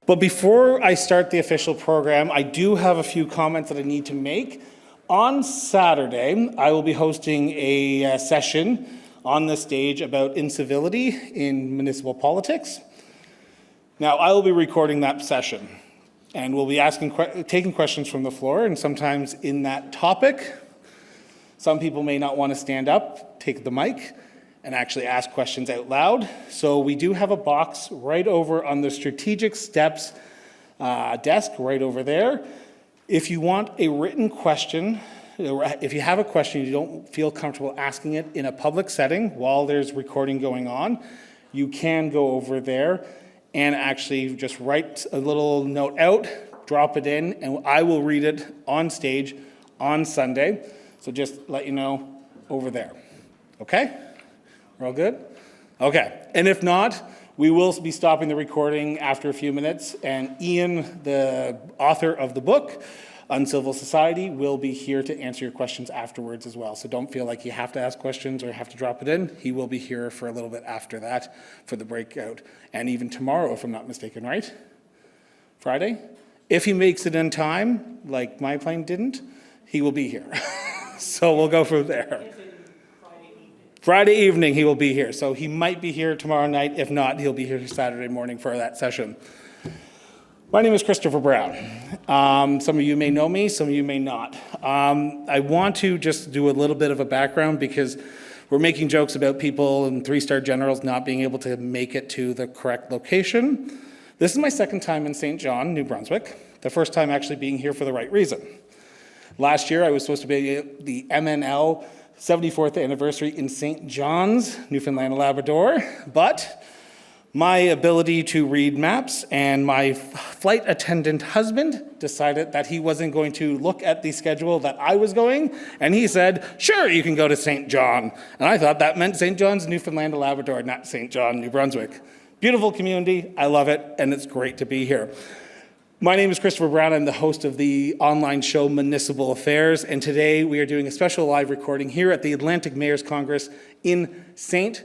But before I start the official program, I do have a few comments that I need to make. On Saturday, I will be hosting a session on the stage about incivility in municipal politics. Now, I will be recording that session, and we'll be taking questions from the floor, and sometimes in that topic, some people may not want to stand up, take the mic, and actually ask questions out loud. So we do have a box right over on the strategic steps desk right over there. If you want a written question, if you have a question you don't feel comfortable asking it in a public setting while there's recording going on, you can go over there and actually just write a little note out, drop it in, and I will read it on stage on Sunday. So just let you know over there. Okay? We're all good? Okay. And if not, we will be stopping the recording after a few minutes, and Ian, the author of the book, Uncivil Society, will be here to answer your questions afterwards as well. So don't feel like you have to ask questions or have to drop it in. He will be here for a little bit after that for the breakout. And even tomorrow, if I'm not mistaken, right? Friday? If he makes it in time, like my plane didn't, he will be here. So we'll go from there. Friday evening he will be here. So he might be here tomorrow night. If not, he'll be here Saturday morning for that session. My name is Christopher Brown. Some of you may know me, some of you may not. I want to just do a little bit of a background because we're making jokes about people and three-star generals not being able to make it to the correct location. This is my second time in St. John, New Brunswick, the first time actually being here for the right reason. Last year I was supposed to be at the MNL 74th anniversary in St. John's, Newfoundland and Labrador, but my ability to read maps and my flight attendant husband decided that he wasn't going to look at the schedule that I was going, and he said, sure, you can go to St. John. And I thought that meant St. John's, Newfoundland and Labrador, not St. John, New Brunswick. Beautiful community, I love it, and it's great to be here. My name is Christopher Brown. I'm the host of the online show Municipal Affairs, and today we are doing a special live recording here at the Atlantic Mayors Congress in St.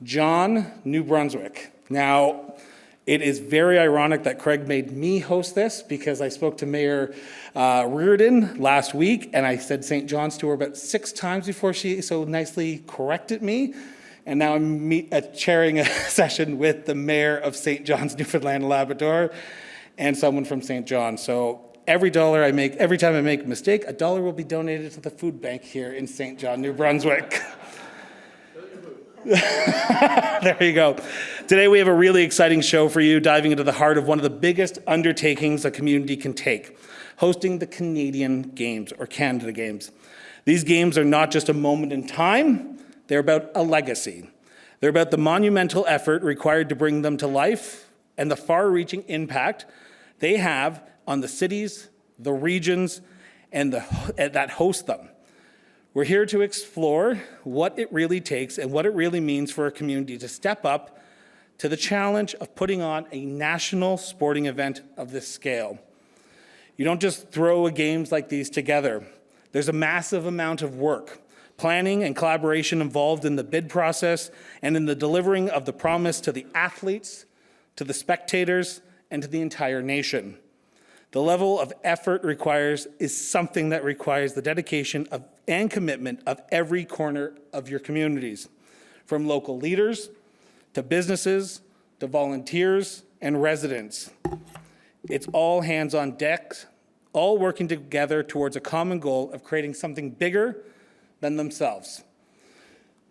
John, New Brunswick. Now, it is very ironic that Craig made me host this because I spoke to Mayor Reardon last week, and I said St. John's to her about 6 times before she so nicely corrected me. And now I'm chairing a session with the mayor of St. John's, Newfoundland and Labrador, and someone from St. John. So every dollar I make, every time I make a mistake, $1 will be donated to the food bank here in St. John, New Brunswick. There you go. Today we have a really exciting show for you, diving into the heart of one of the biggest undertakings a community can take, hosting the Canadian Games, or Canada Games. These games are not just a moment in time, they're about a legacy. They're about the monumental effort required to bring them to life and the far-reaching impact they have on the cities, the regions, and that host them. We're here to explore what it really takes and what it really means for a community to step up to the challenge of putting on a national sporting event of this scale. You don't just throw games like these together. There's a massive amount of work, planning and collaboration involved in the bid process and in the delivering of the promise to the athletes, to the spectators, and to the entire nation. The level of effort is something that requires the dedication and commitment of every corner of your communities, from local leaders to businesses to volunteers and residents. It's all hands on deck, all working together towards a common goal of creating something bigger than themselves.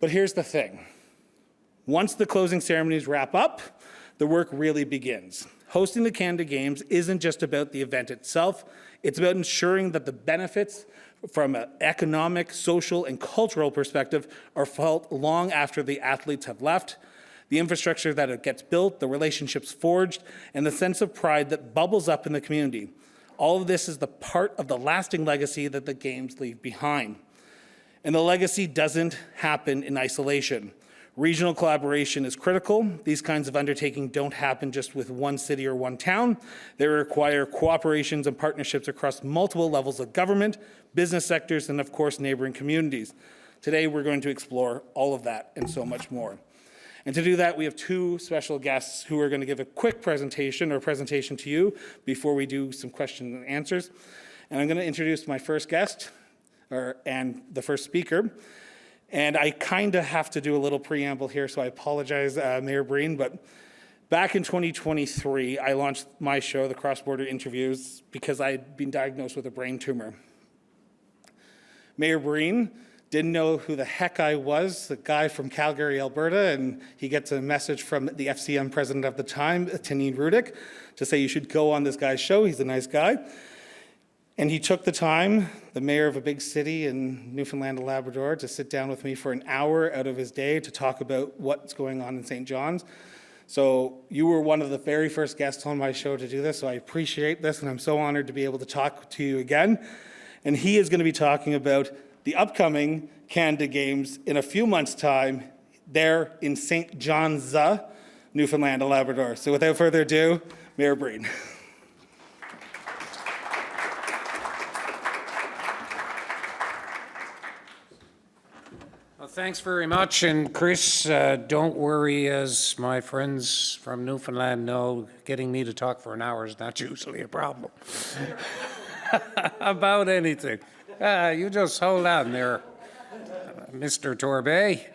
But here's the thing. Once the closing ceremonies wrap up, the work really begins. Hosting the Canada Games isn't just about the event itself, it's about ensuring that the benefits from an economic, social, and cultural perspective are felt long after the athletes have left, the infrastructure that it gets built, the relationships forged, and the sense of pride that bubbles up in the community. All of this is the part of the lasting legacy that the Games leave behind. And the legacy doesn't happen in isolation. Regional collaboration is critical. These kinds of undertakings don't happen just with one city or one town. They require cooperations and partnerships across multiple levels of government, business sectors, and of course, neighboring communities. Today, we're going to explore all of that and so much more. And to do that, we have two special guests who are going to give a quick presentation to you before we do some questions and answers. And I'm going to introduce my first guest, and the first speaker. And I kind of have to do a little preamble here, so I apologize, Mayor Breen, but back in 2023, I launched my show, The Cross-Border Interviews, because I had been diagnosed with a brain tumor. Mayor Breen didn't know who the heck I was, the guy from Calgary, Alberta, and he gets a message from the FCM president at the time, Tanine Rudick, to say you should go on this guy's show, he's a nice guy. And he took the time, the mayor of a big city in Newfoundland and Labrador, to sit down with me for an hour out of his day to talk about what's going on in St. John's. So you were one of the very first guests on my show to do this, so I appreciate this, and I'm so honored to be able to talk to you again. And he is going to be talking about the upcoming Canada Games in a few months' time there in St. John's, Newfoundland and Labrador. So without further ado, Mayor Breen. Well, thanks very much. And Chris, don't worry, as my friends from Newfoundland know, getting me to talk for an hour is not usually a problem. About anything. You just hold on there, Mr. Torbay.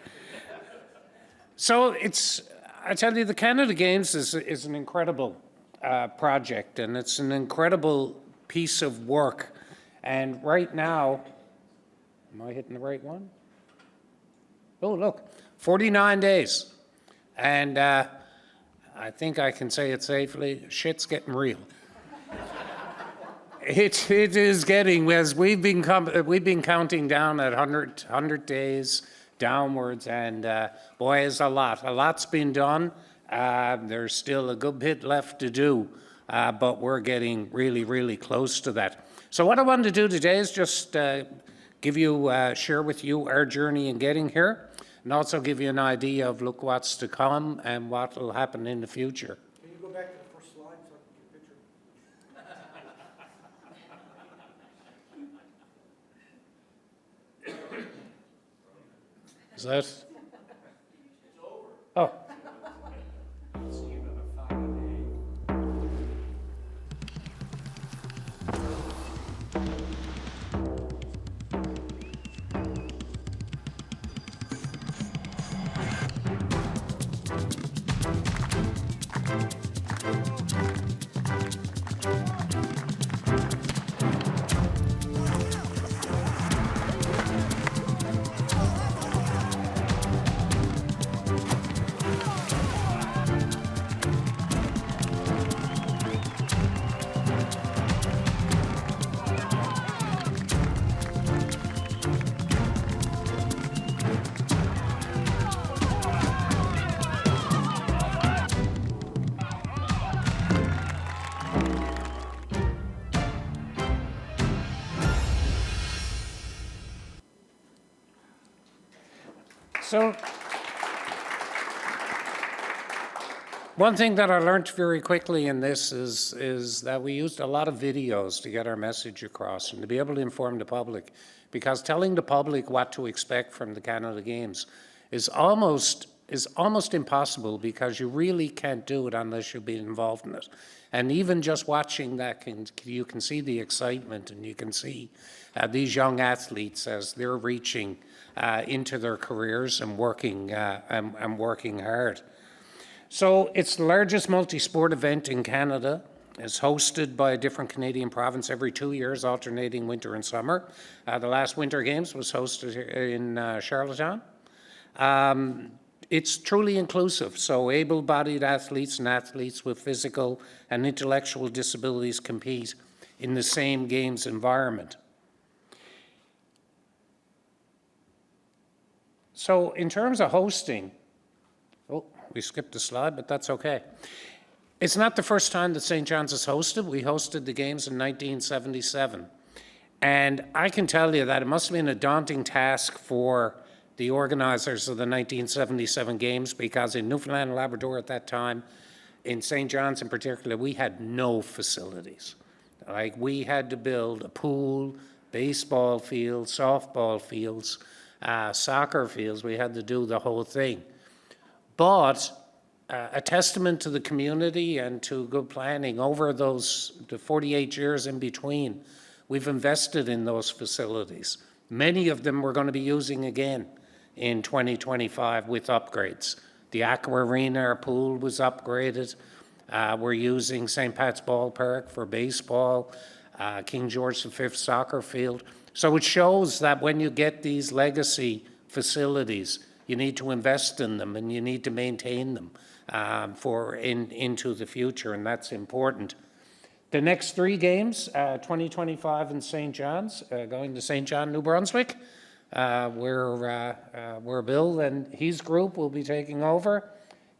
So I tell you, the Canada Games is an incredible project, and it's an incredible piece of work. And right now, am I hitting the right one? Oh, look, 49 days. And I think I can say it safely, shit's getting real. It is getting, as we've been counting down at 100 days downwards, and boy, it's a lot. A lot's been done. There's still a good bit left to do, but we're getting really, really close to that. So what I wanted to do today is just share with you our journey in getting here, and also give you an idea of look what's to come and what will happen in the future. Can you go back to the first slide so I can get a picture? Is that? It's over. Oh. So, one thing that I learned very quickly in this is that we used a lot of videos to get our message across and to be able to inform the public, because telling the public what to expect from the Canada Games is almost impossible, because you really can't do it unless you've been involved in it. And even just watching that, you can see the excitement, and you can see these young athletes as they're reaching into their careers and working hard. So it's the largest multi-sport event in Canada. It's hosted by a different Canadian province every 2 years, alternating winter and summer. The last Winter Games was hosted in Charlottetown. It's truly inclusive, so able-bodied athletes and athletes with physical and intellectual disabilities compete in the same games environment. So in terms of hosting, oh, we skipped a slide, but that's okay. It's not the first time that St. John's has hosted. We hosted the games in 1977. And I can tell you that it must have been a daunting task for the organizers of the 1977 games, because in Newfoundland and Labrador at that time, in St. John's in particular, we had no facilities. Like, we had to build a pool, baseball fields, softball fields, soccer fields. We had to do the whole thing. but a testament to the community and to good planning over the 48 years in between. We've invested in those facilities. Many of them we're going to be using again in 2025 with upgrades. The Aqua Arena, our pool, was upgraded. We're using St. Pat's Ballpark for baseball, King George V soccer field. So it shows that when you get these legacy facilities, you need to invest in them and you need to maintain them into the future, and that's important. The next 3 games, 2025 in St. John's, going to St. John, New Brunswick, where Bill and his group will be taking over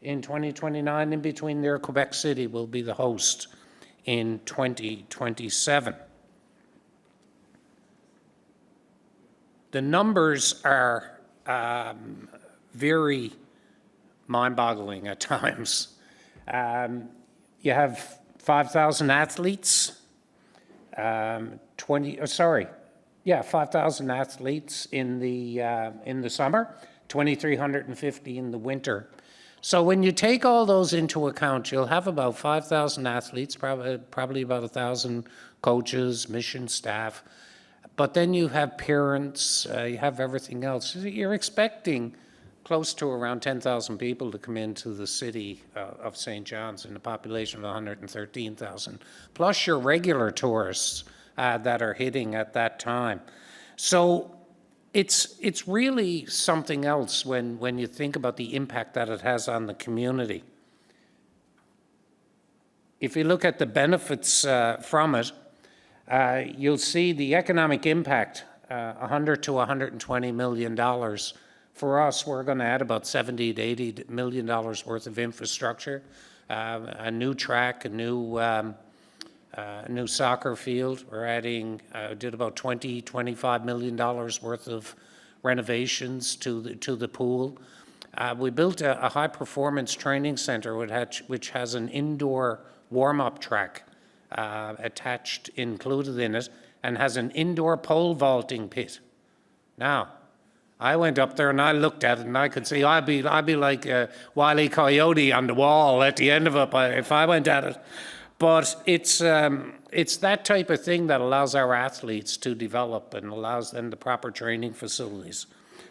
in 2029. In between there, Quebec City will be the host in 2027. The numbers are very mind-boggling at times. You have 5,000 athletes, 5,000 athletes in the summer, 2,350 in the winter. So when you take all those into account, you'll have about 5,000 athletes, probably about 1,000 coaches, mission staff, but then you have parents, you have everything else. You're expecting close to around 10,000 people to come into the city of St. John's in a population of 113,000, plus your regular tourists that are hitting at that time. So it's really something else when you think about the impact that it has on the community. If you look at the benefits from it, you'll see the economic impact, $100 to $120 million. For us, we're going to add about $70 to $80 million worth of infrastructure, a new track, a new soccer field. We're adding, did about $25 million worth of renovations to the pool. We built a high-performance training center which has an indoor warm-up track included in it, and has an indoor pole vaulting pit. Now, I went up there and I looked at it and I could see I'd be like a Wile E. Coyote on the wall at the end of it if I went at it. But it's that type of thing that allows our athletes to develop and allows them the proper training facilities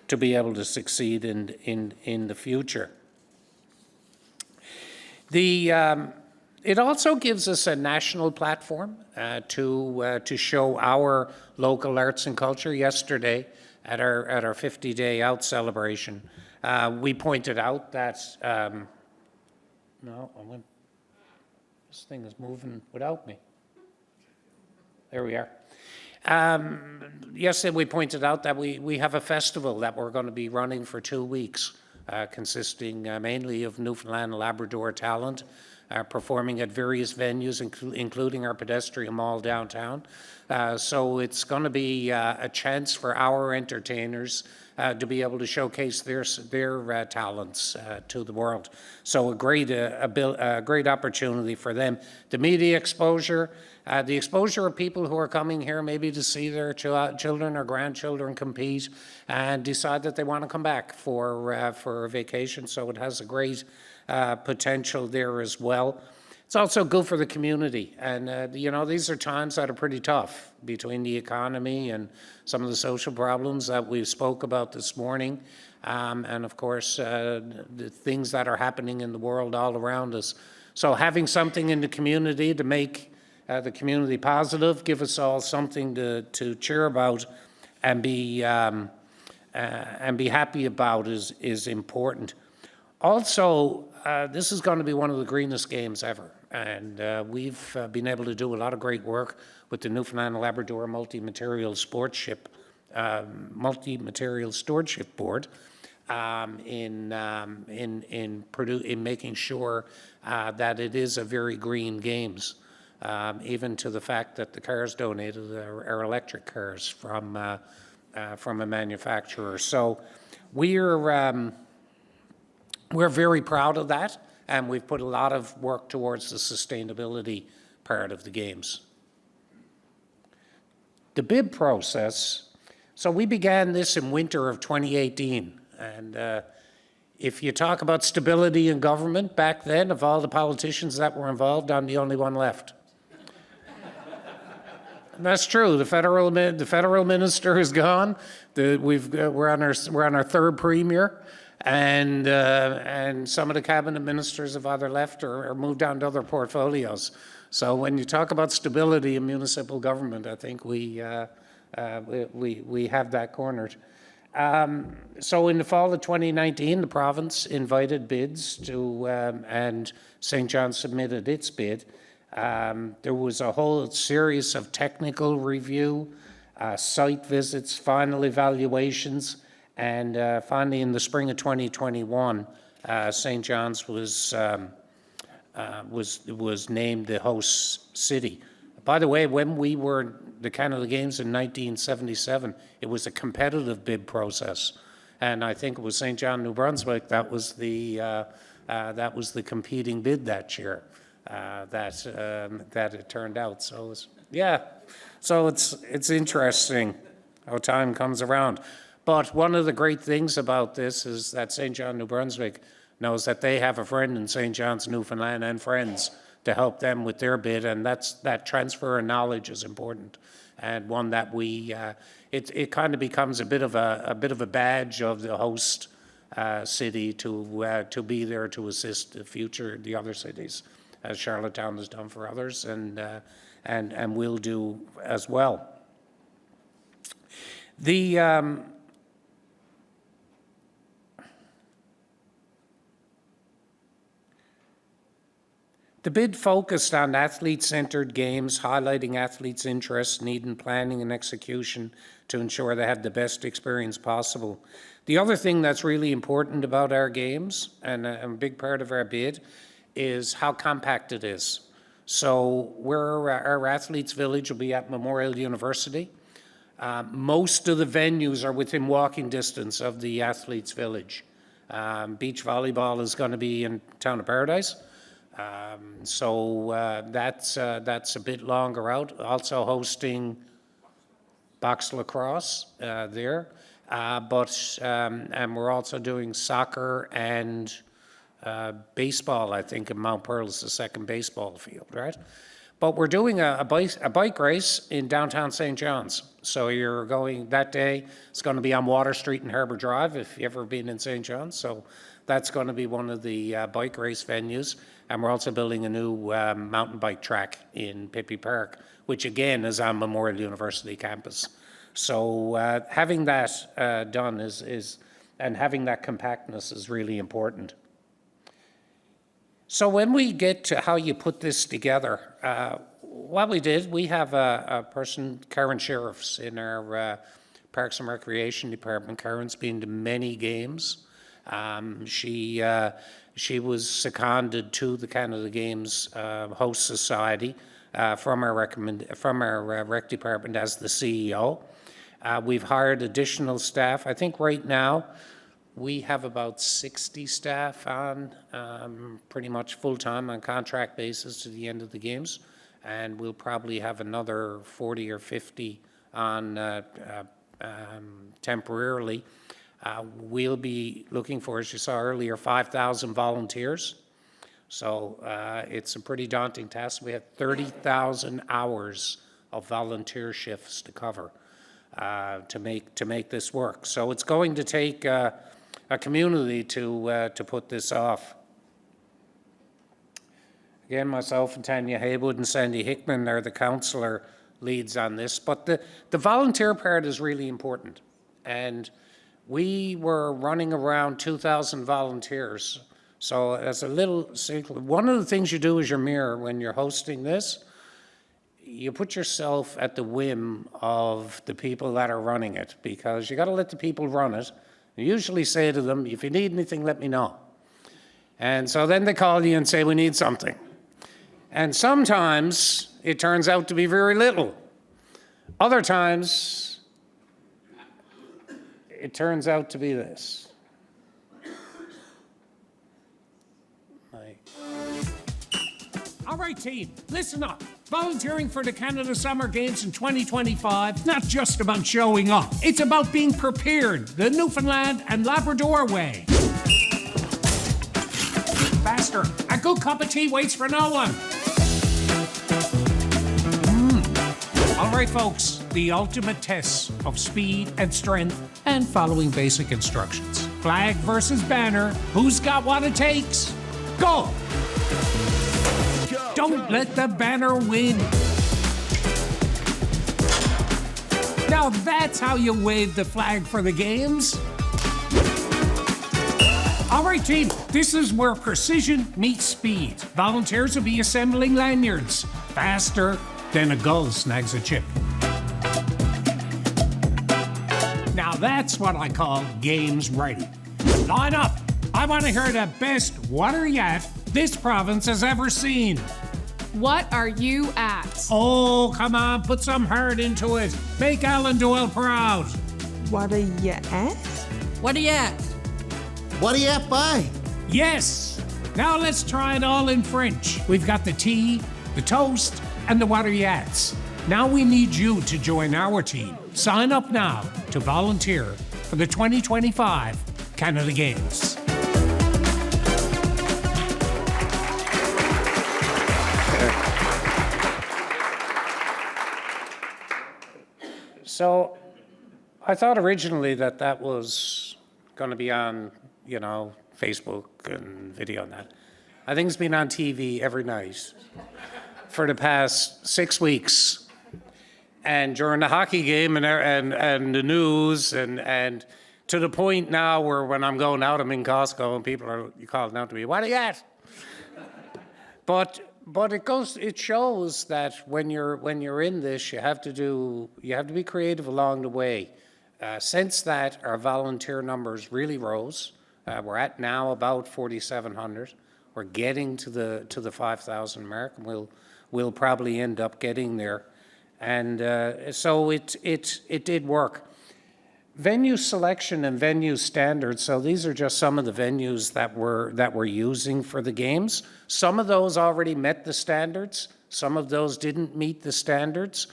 to be able to succeed in the future. It also gives us a national platform to show our local arts and culture. Yesterday, at our 50-day out celebration, we pointed out that this thing is moving without me. There we are. Yesterday, we pointed out that we have a festival that we're going to be running for 2 weeks, consisting mainly of Newfoundland and Labrador talent, performing at various venues, including our pedestrian mall downtown. So it's going to be a chance for our entertainers to be able to showcase their talents to the world. So a great opportunity for them. The media exposure, the exposure of people who are coming here maybe to see their children or grandchildren compete and decide that they want to come back for a vacation. So it has a great potential there as well. It's also good for the community. And, these are times that are pretty tough between the economy and some of the social problems that we spoke about this morning. And, of course, the things that are happening in the world all around us. So having something in the community to make the community positive, give us all something to cheer about and be happy about is important. Also, this is going to be one of the greenest games ever. And we've been able to do a lot of great work with the Newfoundland and Labrador Multi-Material Stewardship Board in making sure that it is a very green games, even to the fact that the cars donated are electric cars from a manufacturer. So we're very proud of that. And we've put a lot of work towards the sustainability part of the games. The bid process, so we began this in winter of 2018. And if you talk about stability in government, back then, of all the politicians that were involved, I'm the only one left. And that's true. The federal minister is gone. We're on our third premier, and some of the cabinet ministers have either left or moved on to other portfolios. So when you talk about stability in municipal government, I think we have that cornered. So in the fall of 2019, the province invited bids to, and St. John submitted its bid. There was a whole series of technical review, site visits, final evaluations, and finally in the spring of 2021, St. John's was named the host city. By the way, when we were the Canada Games in 1977, it was a competitive bid process, and I think it was St. John, New Brunswick, that was the competing bid that year. That it turned out. So it's interesting how time comes around. But one of the great things about this is that St. John, New Brunswick knows that they have a friend in St. John's, Newfoundland, and friends to help them with their bid, and that transfer of knowledge is important, and one that it kind of becomes a bit of a badge of the host city to be there to assist the other cities, as Charlottetown has done for others, and will do as well. The bid focused on athlete-centered games, highlighting athletes' interests, need in planning and execution to ensure they have the best experience possible. The other thing that's really important about our games, and a big part of our bid, is how compact it is. So our athletes' village will be at Memorial University. Most of the venues are within walking distance of the athletes' village. Beach volleyball is going to be in Town of Paradise. So that's a bit longer out. Also hosting box lacrosse there, and we're also doing soccer and baseball. I think in Mount Pearl is the second baseball field, right? But we're doing a bike race in downtown St. John's. So you're going that day. It's going to be on Water Street and Harbour Drive if you've ever been in St. John's. So that's going to be one of the bike race venues. And we're also building a new mountain bike track in Pippi Park, which again is on Memorial University campus. So having that done and having that compactness is really important. So when we get to how you put this together, what we did, we have a person, Karen Sheriffs, in our Parks and Recreation Department. Karen's been to many games. She was seconded to the Canada Games Host Society from our rec department as the CEO. We've hired additional staff. I think right now we have about 60 staff on pretty much full-time on contract basis to the end of the games, and we'll probably have another 40 or 50 on temporarily. We'll be looking for, as you saw earlier, 5,000 volunteers. So it's a pretty daunting task. We have 30,000 hours of volunteer shifts to cover to make this work. So it's going to take a community to put this off. Again, myself and Tanya Haywood and Sandy Hickman are the councillor leads on this. But the volunteer part is really important. And we were running around 2,000 volunteers. So as a little, one of the things you do as your mirror when you're hosting this, you put yourself at the whim of the people that are running it, because you got to let the people run it. You usually say to them, if you need anything, let me know. And so then they call you and say, we need something. And sometimes it turns out to be very little. Other times, it turns out to be this. All right, team, listen up. Volunteering for the Canada Summer Games in 2025, not just about showing up. It's about being prepared the Newfoundland and Labrador way. faster. A good cup of tea waits for no one. All right, folks, the ultimate test of speed and strength and following basic instructions. Flag versus banner. Who's got what it takes? Go! Don't let the banner win. Now that's how you wave the flag for the games. All right, team, this is where precision meets speed. Volunteers will be assembling lanyards faster than a gull snags a chip. Now that's what I call games ready. Line up. I want to hear the best water yat this province has ever seen. What are you at? Oh, come on, put some heart into it. Make Alan Doyle proud. What are you at? What are you at? What are you at by? Yes. Now let's try it all in French. We've got the tea, the toast, and the water yats. Now we need you to join our team. Sign up now to volunteer for the 2025 Canada Games. So I thought originally that that was going to be on, Facebook and video and that. I think it's been on TV every night for the past 6 weeks. And during the hockey game and the news and to the point now where when I'm going out, I'm in Costco and people are calling out to me, what are you at? But it shows that when you're in this, you have to be creative along the way. Since that, our volunteer numbers really rose. We're at now about 4,700. We're getting to the 5,000 mark, and we'll probably end up getting there. And so it did work. Venue selection and venue standards. So these are just some of the venues that we're using for the games. Some of those already met the standards. Some of those didn't meet the standards.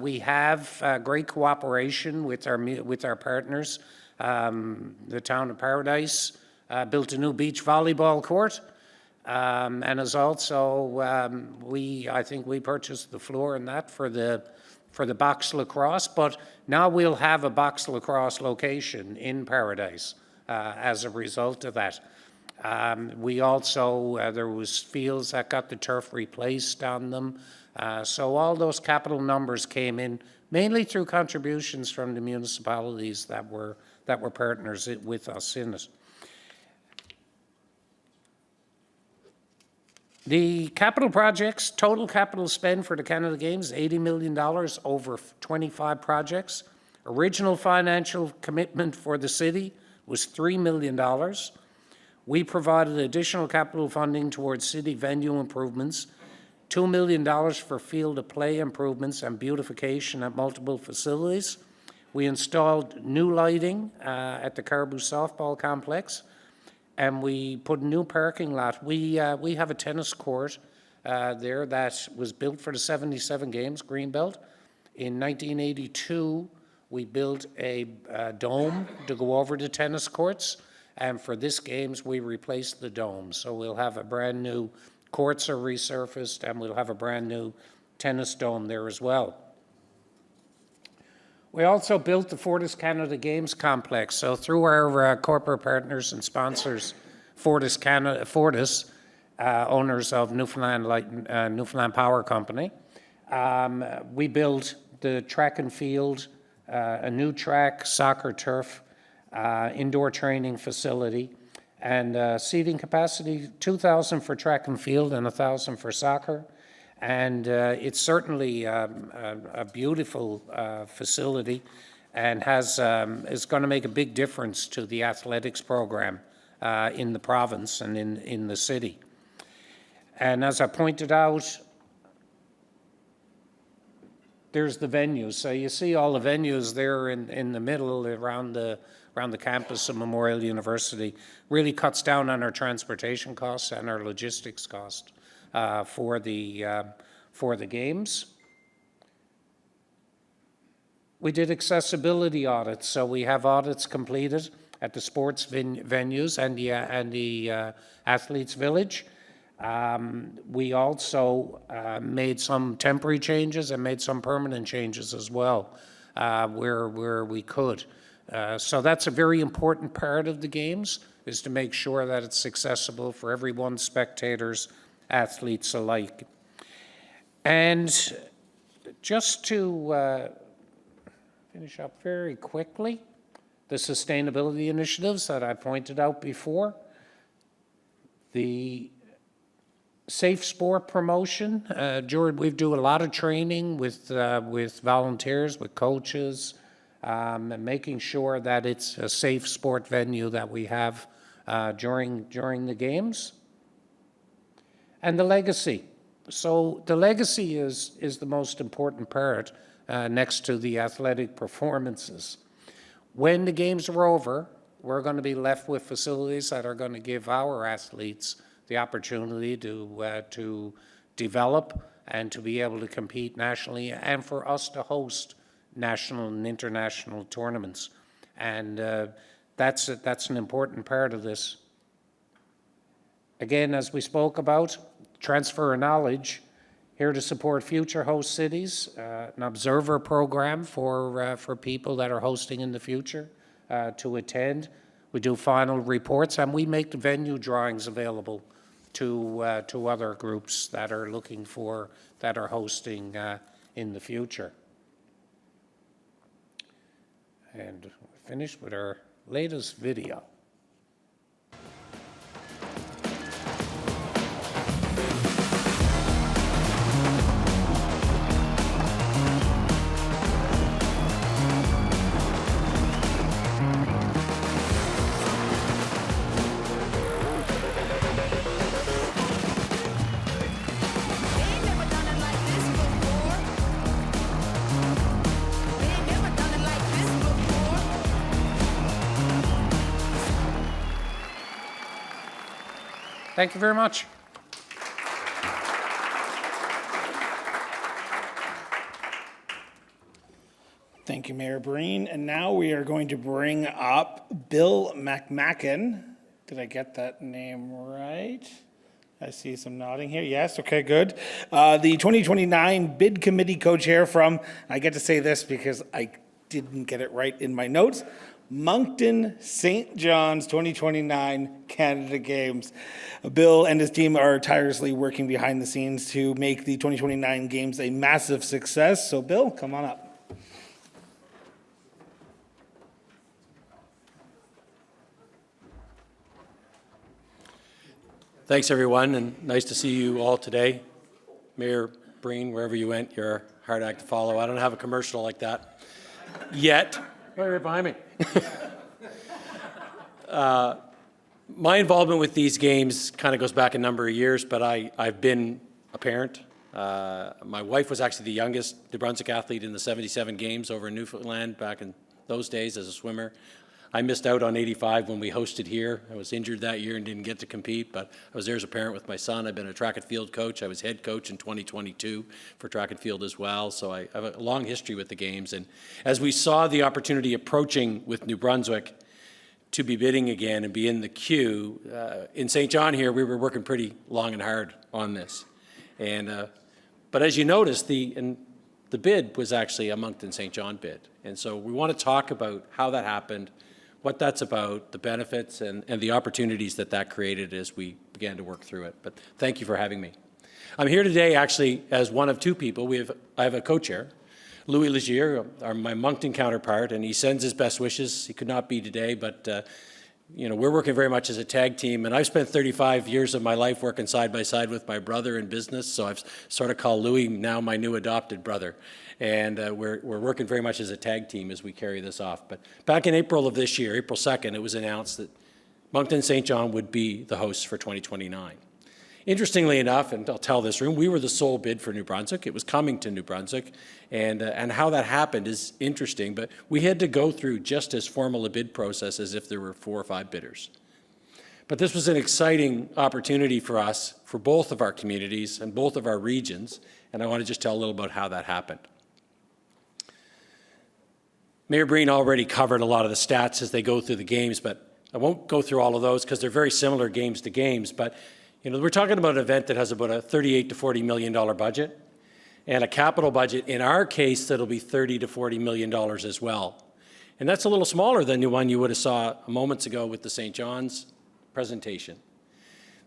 We have great cooperation with our partners. The town of Paradise built a new beach volleyball court, and is also I think we purchased the floor and that for the box lacrosse. But now we'll have a box lacrosse location in Paradise as a result of that. We also there was fields that got the turf replaced on them. So all those capital numbers came in mainly through contributions from the municipalities that were partners with us in it. The capital projects, total capital spend for the Canada Games, $80 million over 25 projects. Original financial commitment for the city was $3 million. We provided additional capital funding towards city venue improvements, $2 million for field of play improvements and beautification at multiple facilities. We installed new lighting at the Caribou Softball Complex, and we put a new parking lot. We have a tennis court there that was built for the 77 games, Greenbelt. In 1982, we built a dome to go over the tennis courts, and for this games, we replaced the dome. So we'll have a brand new, courts are resurfaced, and we'll have a brand new tennis dome there as well. We also built the Fortis Canada Games Complex. So through our corporate partners and sponsors, Fortis, owners of Newfoundland Power Company, we built the track and field, a new track, soccer turf, indoor training facility, and seating capacity, 2,000 for track and field and 1,000 for soccer. And it's certainly a beautiful facility and is going to make a big difference to the athletics program in the province and in the city. And as I pointed out, there's the venues. So you see all the venues there in the middle around the campus of Memorial University. Really cuts down on our transportation costs and our logistics costs. For the games. We did accessibility audits, so we have audits completed at the sports venues and the athletes' village. We also made some temporary changes and made some permanent changes as well, where we could. So that's a very important part of the games, is to make sure that it's accessible for everyone, spectators, athletes alike. And just to finish up very quickly, the sustainability initiatives that I pointed out before, the safe sport promotion. We do a lot of training with volunteers, with coaches, and making sure that it's a safe sport venue that we have during the games. And the legacy. So the legacy is the most important part next to the athletic performances. When the games are over, we're going to be left with facilities that are going to give our athletes the opportunity to develop and to be able to compete nationally, and for us to host national and international tournaments. And that's an important part of this. Again, as we spoke about, transfer of knowledge, here to support future host cities, an observer program for people that are hosting in the future to attend. We do final reports, and we make the venue drawings available to other groups that are that are hosting in the future. And we're finished with our latest video. Thank you very much. Thank you, Mayor Breen. And now we are going to bring up Bill McMacken. Did I get that name right? I see some nodding here. Yes, okay, good. The 2029 Bid Committee Co-Chair from, I get to say this because I didn't get it right in my notes, Moncton St. John's 2029 Canada Games. Bill and his team are tirelessly working behind the scenes to make the 2029 Games a massive success. So Bill, come on up. Thanks, everyone, and nice to see you all today. Mayor Breen, wherever you went, you're a hard act to follow. I don't have a commercial like that yet. Right behind me. My involvement with these games kind of goes back a number of years, but I've been a parent. My wife was actually the youngest New Brunswick athlete in the 77 games over in Newfoundland back in those days as a swimmer. I missed out on 85 when we hosted here. I was injured that year and didn't get to compete, but I was there as a parent with my son. I've been a track and field coach. I was head coach in 2022 for track and field as well, so I have a long history with the games. And as we saw the opportunity approaching with New Brunswick to be bidding again and be in the queue, in St. John here, we were working pretty long and hard on this. And but as you noticed, the bid was actually a Moncton St. John bid. And so we want to talk about how that happened, what that's about, the benefits and the opportunities that created as we began to work through it. But thank you for having me. I'm here today actually as one of two people. I have a co-chair, Louis Legier, my Moncton counterpart, and he sends his best wishes. He could not be today, but we're working very much as a tag team, and I've spent 35 years of my life working side by side with my brother in business, so I've sort of called Louis now my new adopted brother. And we're working very much as a tag team as we carry this off. But back in April of this year, April 2nd, it was announced that Moncton St. John would be the host for 2029. Interestingly enough, and I'll tell this room, we were the sole bid for New Brunswick. It was coming to New Brunswick, and how that happened is interesting, but we had to go through just as formal a bid process as if there were 4 or 5 bidders. But this was an exciting opportunity for us, for both of our communities and both of our regions, and I want to just tell a little about how that happened. Mayor Breen already covered a lot of the stats as they go through the games, but I won't go through all of those because they're very similar games to games. But we're talking about an event that has about a $38 to $40 million budget and a capital budget, in our case, that'll be $30 to $40 million as well. And that's a little smaller than the one you would have saw moments ago with the St. John's presentation.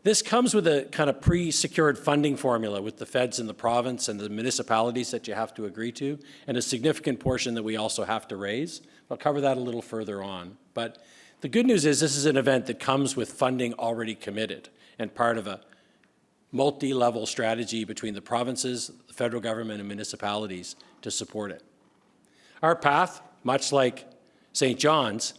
This comes with a kind of pre-secured funding formula with the feds and the province and the municipalities that you have to agree to, and a significant portion that we also have to raise. I'll cover that a little further on. But the good news is this is an event that comes with funding already committed and part of a multi-level strategy between the provinces, the federal government, and municipalities to support it. Our path, much like St. John's,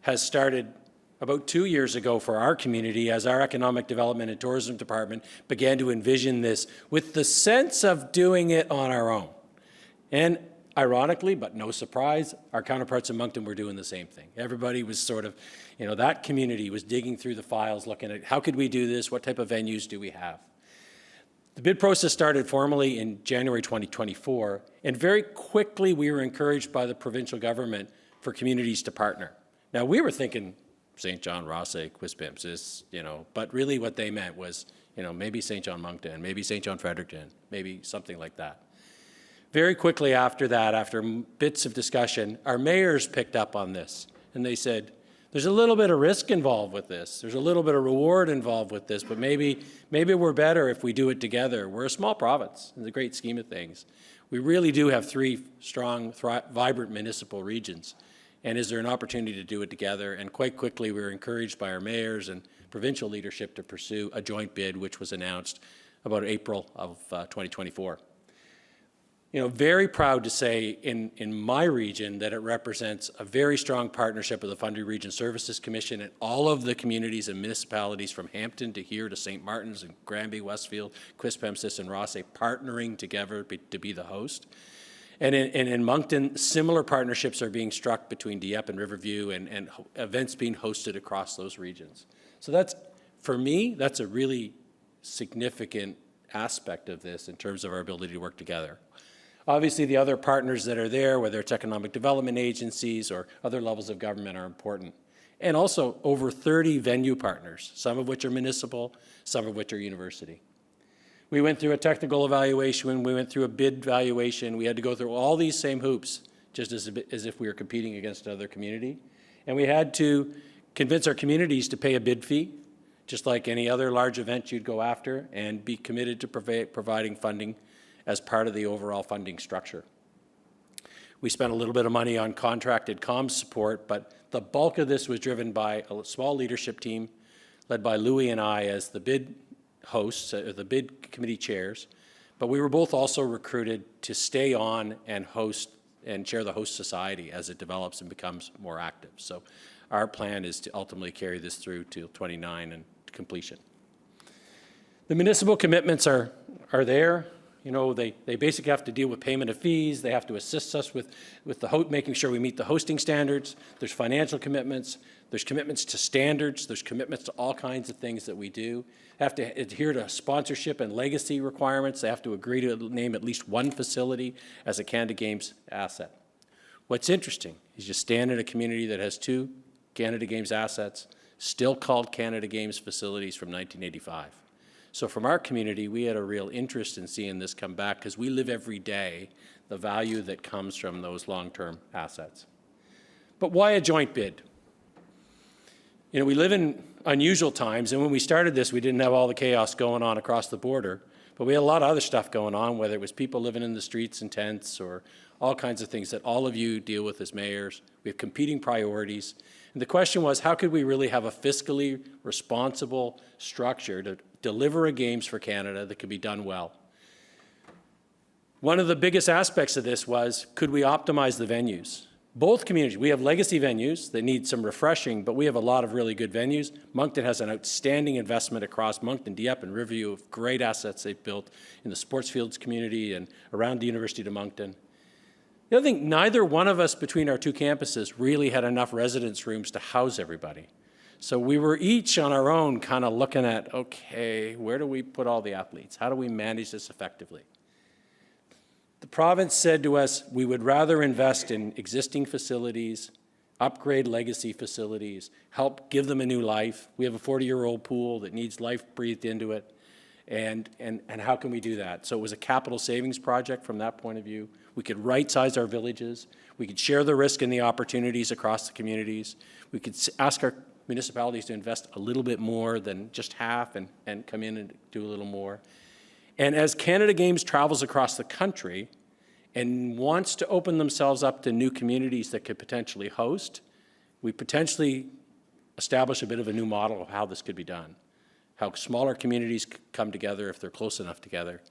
has started about 2 years ago for our community as our Economic Development and Tourism Department began to envision this with the sense of doing it on our own. And ironically, but no surprise, our counterparts in Moncton were doing the same thing. Everybody was sort of, that community was digging through the files, looking at how could we do this, what type of venues do we have. The bid process started formally in January 2024, and very quickly we were encouraged by the provincial government for communities to partner. Now, we were thinking St. John, Rossay, Quispamsis, but really what they meant was, maybe St. John Moncton, maybe St. John Fredericton, maybe something like that. Very quickly after that, after bits of discussion, our mayors picked up on this, and they said, there's a little bit of risk involved with this. There's a little bit of reward involved with this, but maybe we're better if we do it together. We're a small province in the great scheme of things. We really do have 3 strong, vibrant municipal regions. And is there an opportunity to do it together? And quite quickly, we were encouraged by our mayors and provincial leadership to pursue a joint bid, which was announced about April of 2024. Very proud to say in my region that it represents a very strong partnership with the Fundy Region Services Commission and all of the communities and municipalities from Hampton to here to St. Martin's and Granby, Westfield, Quispamsis, and Rossay partnering together to be the host. And in Moncton, similar partnerships are being struck between Dieppe and Riverview and events being hosted across those regions. So that's, for me, that's a really significant aspect of this in terms of our ability to work together. Obviously, the other partners that are there, whether it's economic development agencies or other levels of government, are important. And also over 30 venue partners, some of which are municipal, some of which are university. We went through a technical evaluation, we went through a bid evaluation, we had to go through all these same hoops, just as if we were competing against another community. And we had to convince our communities to pay a bid fee, just like any other large event you'd go after, and be committed to providing funding as part of the overall funding structure. We spent a little bit of money on contracted comms support, but the bulk of this was driven by a small leadership team led by Louis and I as the bid hosts, the bid committee chairs, but we were both also recruited to stay on and host and chair the host society as it develops and becomes more active. So our plan is to ultimately carry this through to 29 and completion. The municipal commitments are there. They basically have to deal with payment of fees. They have to assist us with making sure we meet the hosting standards. There's financial commitments. There's commitments to standards. There's commitments to all kinds of things that we do. They have to adhere to sponsorship and legacy requirements. They have to agree to name at least one facility as a Canada Games asset. What's interesting is you stand in a community that has 2 Canada Games assets, still called Canada Games facilities from 1985. So from our community, we had a real interest in seeing this come back because we live every day the value that comes from those long-term assets. But why a joint bid? We live in unusual times, and when we started this, we didn't have all the chaos going on across the border, but we had a lot of other stuff going on, whether it was people living in the streets in tents or all kinds of things that all of you deal with as mayors. We have competing priorities. And the question was, how could we really have a fiscally responsible structure to deliver a games for Canada that could be done well? One of the biggest aspects of this was, could we optimize the venues? Both communities, we have legacy venues that need some refreshing, but we have a lot of really good venues. Moncton has an outstanding investment across Moncton, Dieppe, and Riverview of great assets they've built in the sports fields community and around the University of Moncton. The other thing, neither one of us between our 2 campuses really had enough residence rooms to house everybody. So we were each on our own kind of looking at, okay, where do we put all the athletes? How do we manage this effectively? The province said to us, we would rather invest in existing facilities, upgrade legacy facilities, help give them a new life. We have a 40-year-old pool that needs life breathed into it. And how can we do that? So it was a capital savings project from that point of view. We could right-size our villages. We could share the risk and the opportunities across the communities. We could ask our municipalities to invest a little bit more than just half and come in and do a little more. And as Canada Games travels across the country and wants to open themselves up to new communities that could potentially host, we potentially establish a bit of a new model of how this could be done, how smaller communities could come together if they're close enough together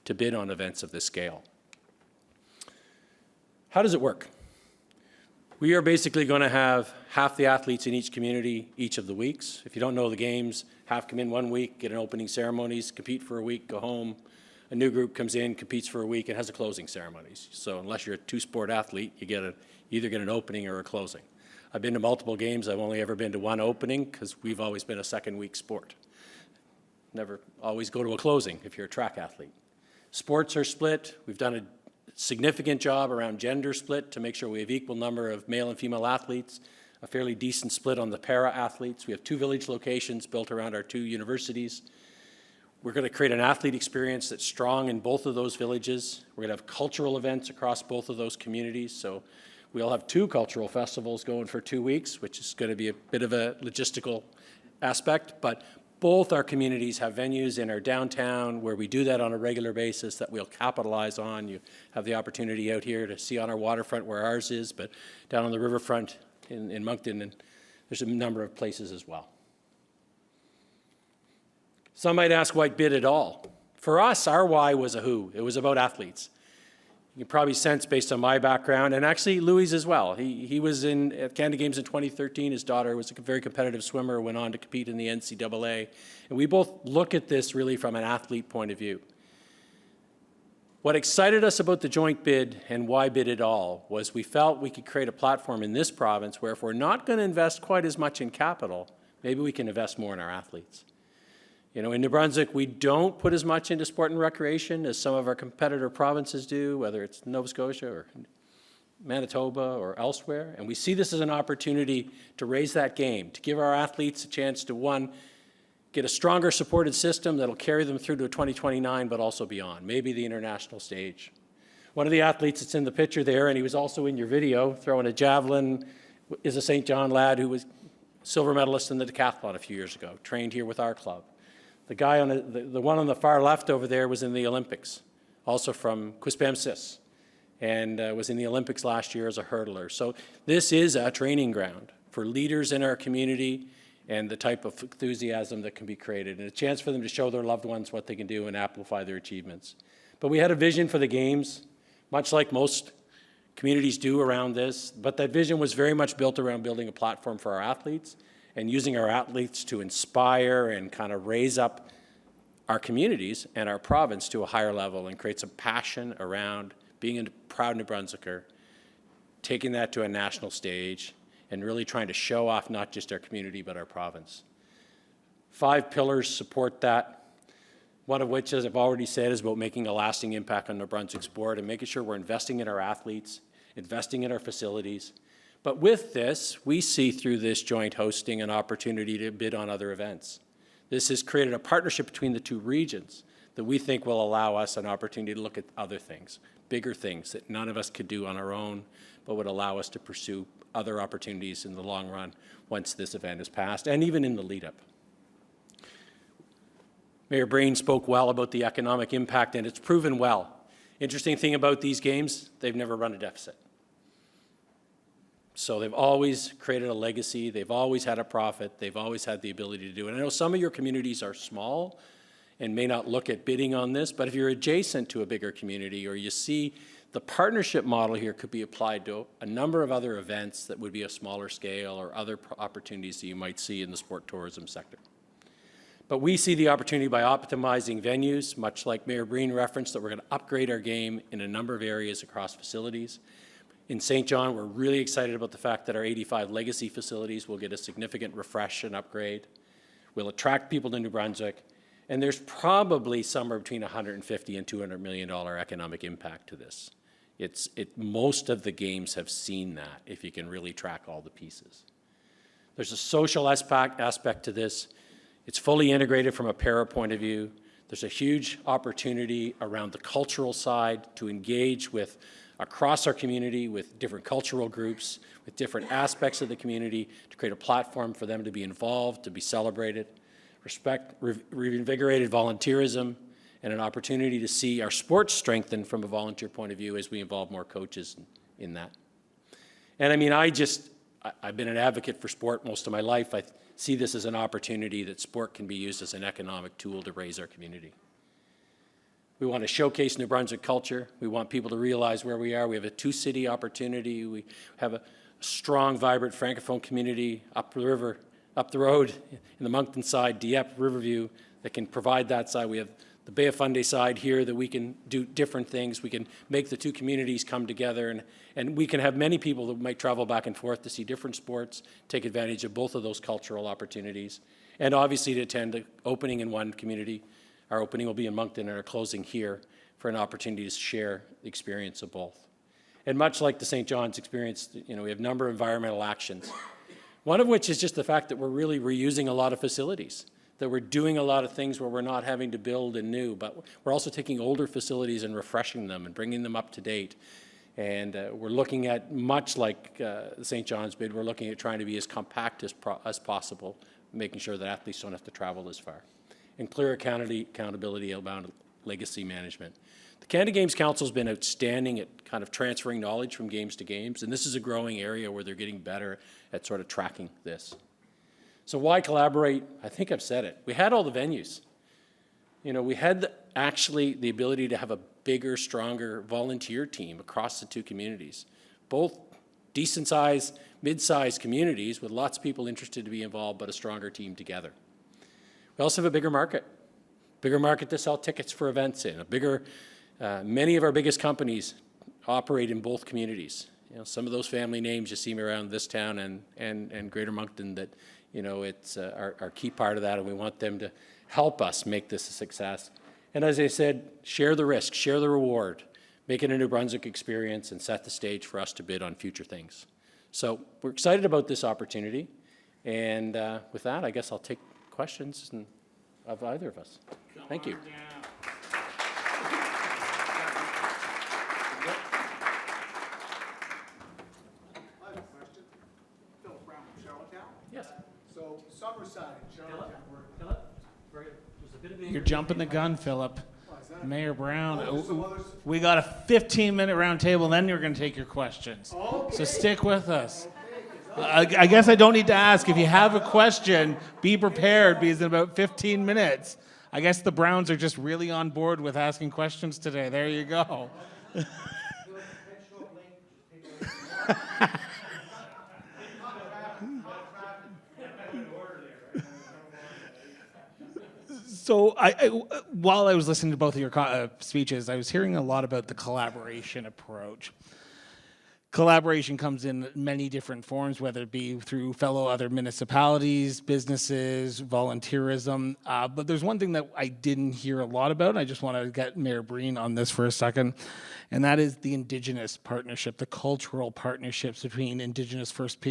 to bid on events of this scale. How does it work? We are basically going to have half the athletes in each community each of the weeks. If you don't know the games, half come in 1 week, get an opening ceremonies, compete for a week, go home. A new group comes in, competes for a week, and has a closing ceremonies. So unless you're a two-sport athlete, you either get an opening or a closing. I've been to multiple games. I've only ever been to one opening because we've always been a second-week sport. Never always go to a closing if you're a track athlete. Sports are split. We've done a significant job around gender split to make sure we have equal number of male and female athletes, a fairly decent split on the para-athletes. We have 2 village locations built around our 2 universities. We're going to create an athlete experience that's strong in both of those villages. We're going to have cultural events across both of those communities. So we'll have 2 cultural festivals going for 2 weeks, which is going to be a bit of a logistical aspect, but both our communities have venues in our downtown where we do that on a regular basis that we'll capitalize on. You have the opportunity out here to see on our waterfront where ours is, but down on the riverfront in Moncton, and there's a number of places as well. Some might ask why bid at all. For us, our why was a who. It was about athletes. You can probably sense based on my background, and actually Louis as well. He was at Canada Games in 2013. His daughter was a very competitive swimmer, went on to compete in the NCAA. And we both look at this really from an athlete point of view. What excited us about the joint bid and why bid at all was we felt we could create a platform in this province where if we're not going to invest quite as much in capital, maybe we can invest more in our athletes. You know, in New Brunswick, we don't put as much into sport and recreation as some of our competitor provinces do, whether it's Nova Scotia or Manitoba or elsewhere. And we see this as an opportunity to raise that game, to give our athletes a chance to, one, get a stronger supported system that'll carry them through to 2029, but also beyond, maybe the international stage. One of the athletes that's in the picture there, and he was also in your video, throwing a javelin, is a St. John lad who was silver medalist in the decathlon a few years ago, trained here with our club. The guy on the one on the far left over there was in the Olympics, also from Quispamsis, and was in the Olympics last year as a hurdler. So this is a training ground for leaders in our community and the type of enthusiasm that can be created, and a chance for them to show their loved ones what they can do and amplify their achievements. But we had a vision for the games, much like most communities do around this, but that vision was very much built around building a platform for our athletes and using our athletes to inspire and kind of raise up our communities and our province to a higher level and create some passion around being a proud New Brunswicker, taking that to a national stage, and really trying to show off not just our community but our province. 5 pillars support that, one of which, as I've already said, is about making a lasting impact on New Brunswick sport and making sure we're investing in our athletes, investing in our facilities. But with this, we see through this joint hosting an opportunity to bid on other events. This has created a partnership between the 2 regions that we think will allow us an opportunity to look at other things, bigger things that none of us could do on our own, but would allow us to pursue other opportunities in the long run once this event is passed, and even in the lead-up. Mayor Breen spoke well about the economic impact, and it's proven well. Interesting thing about these games, they've never run a deficit. So they've always created a legacy, they've always had a profit, they've always had the ability to do it. I know some of your communities are small and may not look at bidding on this, but if you're adjacent to a bigger community or you see the partnership model here could be applied to a number of other events that would be a smaller scale or other opportunities that you might see in the sport tourism sector. But we see the opportunity by optimizing venues, much like Mayor Breen referenced, that we're going to upgrade our game in a number of areas across facilities. In St. John, we're really excited about the fact that our 85 legacy facilities will get a significant refresh and upgrade. We'll attract people to New Brunswick, And there's probably somewhere between $150 and $200 million economic impact to this. Most of the games have seen that, if you can really track all the pieces. There's a social aspect to this. It's fully integrated from a para point of view. There's a huge opportunity around the cultural side to engage with across our community with different cultural groups, with different aspects of the community, to create a platform for them to be involved, to be celebrated. Reinvigorated volunteerism, and an opportunity to see our sports strengthen from a volunteer point of view as we involve more coaches in that. And I mean, I've been an advocate for sport most of my life. I see this as an opportunity that sport can be used as an economic tool to raise our community. We want to showcase New Brunswick culture. We want people to realize where we are. We have a two-city opportunity. We have a strong, vibrant Francophone community up the river, up the road in the Moncton side, Dieppe, Riverview, that can provide that side. We have the Bay of Fundy side here that we can do different things. We can make the two communities come together, and we can have many people that might travel back and forth to see different sports, take advantage of both of those cultural opportunities, and obviously to attend the opening in one community. Our opening will be in Moncton and our closing here for an opportunity to share the experience of both. And much like the St. John's experience, we have a number of environmental actions. One of which is just the fact that we're really reusing a lot of facilities, that we're doing a lot of things where we're not having to build anew, but we're also taking older facilities and refreshing them and bringing them up to date. And we're looking at, much like the St. John's bid, we're looking at trying to be as compact as possible, making sure that athletes don't have to travel as far. And clear accountability around legacy management. The Canada Games Council has been outstanding at kind of transferring knowledge from games to games, and this is a growing area where they're getting better at sort of tracking this. So why collaborate? I think I've said it. We had all the venues. We had actually the ability to have a bigger, stronger volunteer team across the two communities, both decent-sized, mid-sized communities with lots of people interested to be involved, but a stronger team together. We also have a bigger market to sell tickets for events in, many of our biggest companies operate in both communities. Some of those family names you see around this town and Greater Moncton that, it's our key part of that, and we want them to help us make this a success. And as I said, share the risk, share the reward, make it a New Brunswick experience, and set the stage for us to bid on future things. So we're excited about this opportunity, and with that, I guess I'll take questions of either of us. Thank you. Yes. So Summerside, Charlottetown. You're jumping the gun, Philip. Mayor Brown, we got a 15-minute round table, then you're going to take your questions. Okay. So stick with us. I guess I don't need to ask. If you have a question, be prepared, because in about 15 minutes, I guess the Browns are just really on board with asking questions today. There you go. So while I was listening to both of your speeches, I was hearing a lot about the collaboration approach. Collaboration comes in many different forms, whether it be through fellow other municipalities, businesses, volunteerism. But there's one thing that I didn't hear a lot about, and I just want to get Mayor Breen on this for a second, and that is the Indigenous partnership, the cultural partnerships between Indigenous First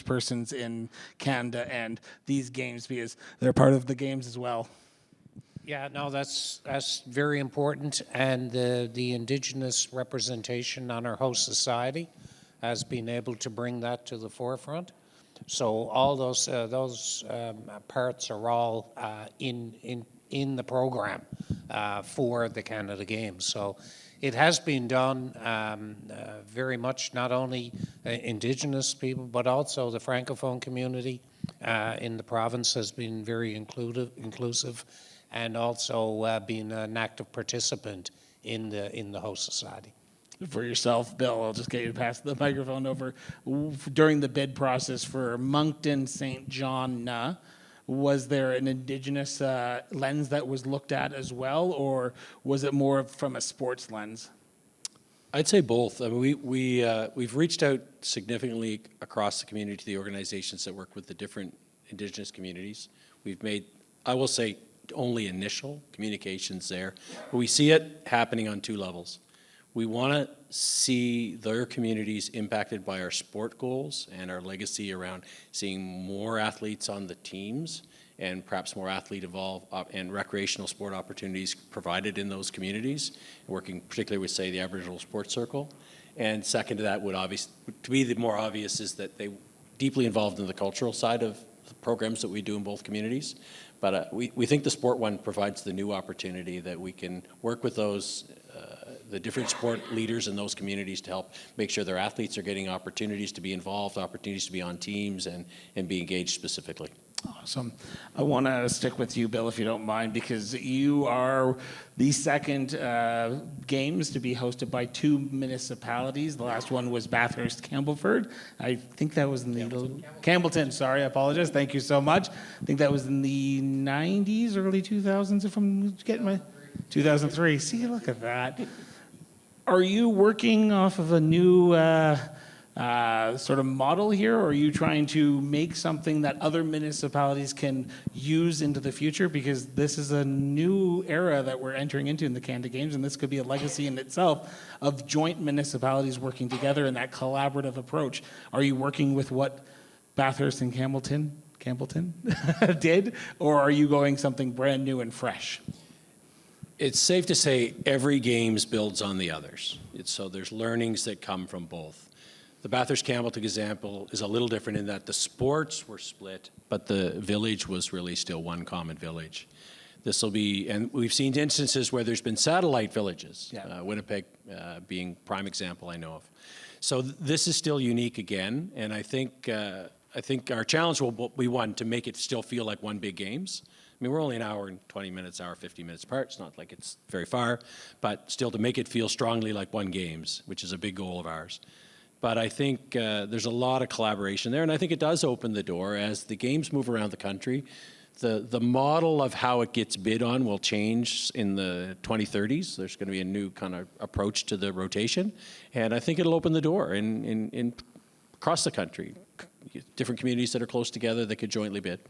Persons in Canada and these games, because they're part of the games as well. Yeah, no, that's very important, and the Indigenous representation on our host society has been able to bring that to the forefront. So all those parts are all in the program for the Canada Games. So it has been done very much, not only Indigenous people, but also the Francophone community in the province has been very inclusive. And also being an active participant in the host society. For yourself, Bill, I'll just get you to pass the microphone over. During the bid process for Moncton St. John, was there an Indigenous lens that was looked at as well, or was it more from a sports lens? I'd say both. I mean, we've reached out significantly across the community to the organizations that work with the different Indigenous communities. We've made, I will say, only initial communications there. But we see it happening on two levels. We want to see their communities impacted by our sport goals and our legacy around seeing more athletes on the teams and perhaps more athlete involved and recreational sport opportunities provided in those communities, working particularly with, say, the Aboriginal Sports Circle. And second to that would to be the more obvious is that they deeply involved in the cultural side of the programs that we do in both communities. But we think the sport one provides the new opportunity that we can work with those the different sport leaders in those communities to help make sure their athletes are getting opportunities to be involved, opportunities to be on teams and be engaged specifically. Awesome. I want to stick with you, Bill, if you don't mind, because you are the second games to be hosted by two municipalities. The last one was Bathurst, Campbellford. I think that was in the Campbellton. Sorry, I apologize. Thank you so much. I think that was in the 90s, early 2000s, if I'm getting my 2003. See, look at that. Are you working off of a new sort of model here, or are you trying to make something that other municipalities can use into the future? Because this is a new era that we're entering into in the Canada Games, and this could be a legacy in itself of joint municipalities working together in that collaborative approach. Are you working with what Bathurst and Campbellton did, or are you going something brand new and fresh? It's safe to say every games builds on the others. So there's learnings that come from both. The Bathurst-Campbellton example is a little different in that the sports were split, but the village was really still one common village. This will be, and we've seen instances where there's been satellite villages, Winnipeg being prime example I know of. So this is still unique again, and I think our challenge will be one, to make it still feel like one big games. I mean, we're only an hour and 20 minutes, hour 50 minutes apart. It's not like it's very far, but still to make it feel strongly like one games, which is a big goal of ours. But I think there's a lot of collaboration there, and I think it does open the door as the games move around the country. The model of how it gets bid on will change in the 2030s. There's going to be a new kind of approach to the rotation, and I think it'll open the door in across the country. Different communities that are close together that could jointly bid.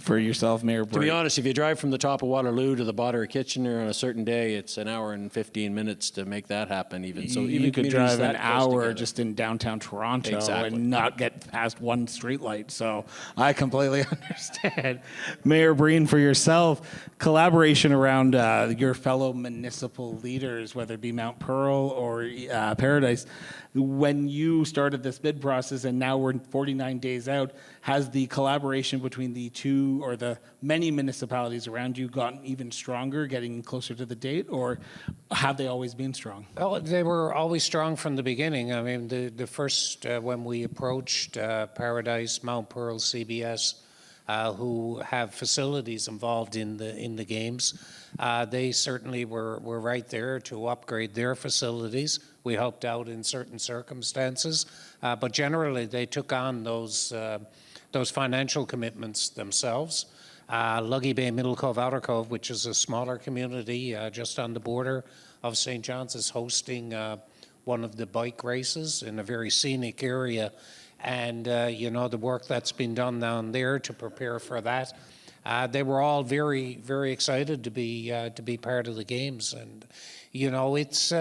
For yourself, Mayor To be honest, if you drive from the top of Waterloo to the bottom of Kitchener on a certain day, it's an hour and 15 minutes to make that happen even. So even you could drive an hour together. just in downtown Toronto Exactly. and not get past one streetlight. So I completely understand. Mayor Breen, for yourself, collaboration around your fellow municipal leaders, whether it be Mount Pearl or Paradise, when you started this bid process and now we're 49 days out, has the collaboration between the two or the many municipalities around you gotten even stronger, getting closer to the date, or have they always been strong? Well, they were always strong from the beginning. I mean, the first, when we approached Paradise, Mount Pearl, CBS, who have facilities involved in the games, they certainly were right there to upgrade their facilities. We helped out in certain circumstances, but generally they took on those financial commitments themselves. Luggy Bay, Middle Cove, Outer Cove, which is a smaller community just on the border of St. John's, is hosting one of the bike races in a very scenic area. And, you know, the work that's been done down there to prepare for that, they were all very, very excited to be part of the games. And, you know, it's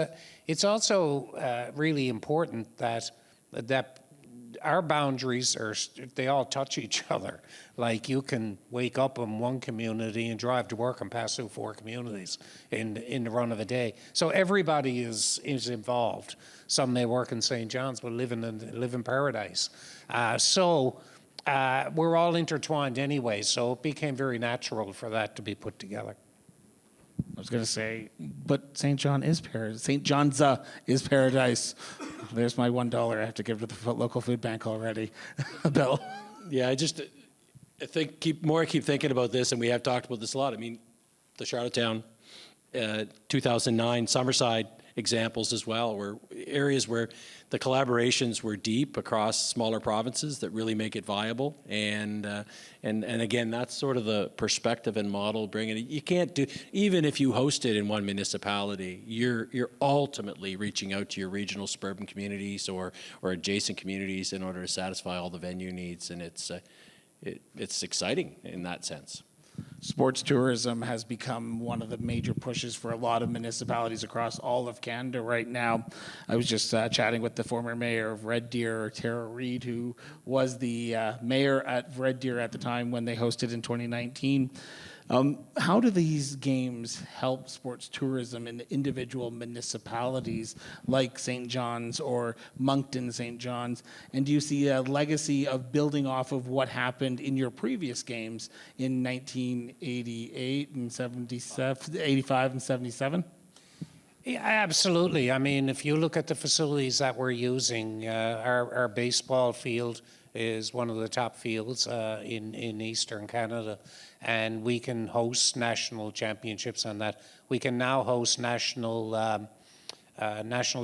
also really important that our boundaries they all touch each other. Like, you can wake up in one community and drive to work and pass through 4 communities in the run of a day. So everybody is involved. Some may work in St. John's but live in Paradise. So we're all intertwined anyway, so it became very natural for that to be put together. I was going to say, but St. John is Paradise. St. John's is Paradise. There's my $1 I have to give to the local food bank already. Bill? Yeah, I think keep thinking about this, and we have talked about this a lot. I mean, the Charlottetown 2009 Summerside examples as well, were areas where the collaborations were deep across smaller provinces that really make it viable. And again, that's sort of the perspective and model bringing it. You can't do, even if you host it in one municipality, you're ultimately reaching out to your regional suburban communities or adjacent communities in order to satisfy all the venue needs, and it's exciting in that sense. sports tourism has become one of the major pushes for a lot of municipalities across all of Canada right now. I was just chatting with the former mayor of Red Deer, Tara Reid, who was the mayor at Red Deer at the time when they hosted in 2019. How do these games help sports tourism in individual municipalities like St. John's or Moncton St. John's? And do you see a legacy of building off of what happened in your previous games in 1988 and 77, 85 and 77? Yeah, absolutely. I mean, if you look at the facilities that we're using, our baseball field is one of the top fields in Eastern Canada, and we can host national championships on that. We can now host national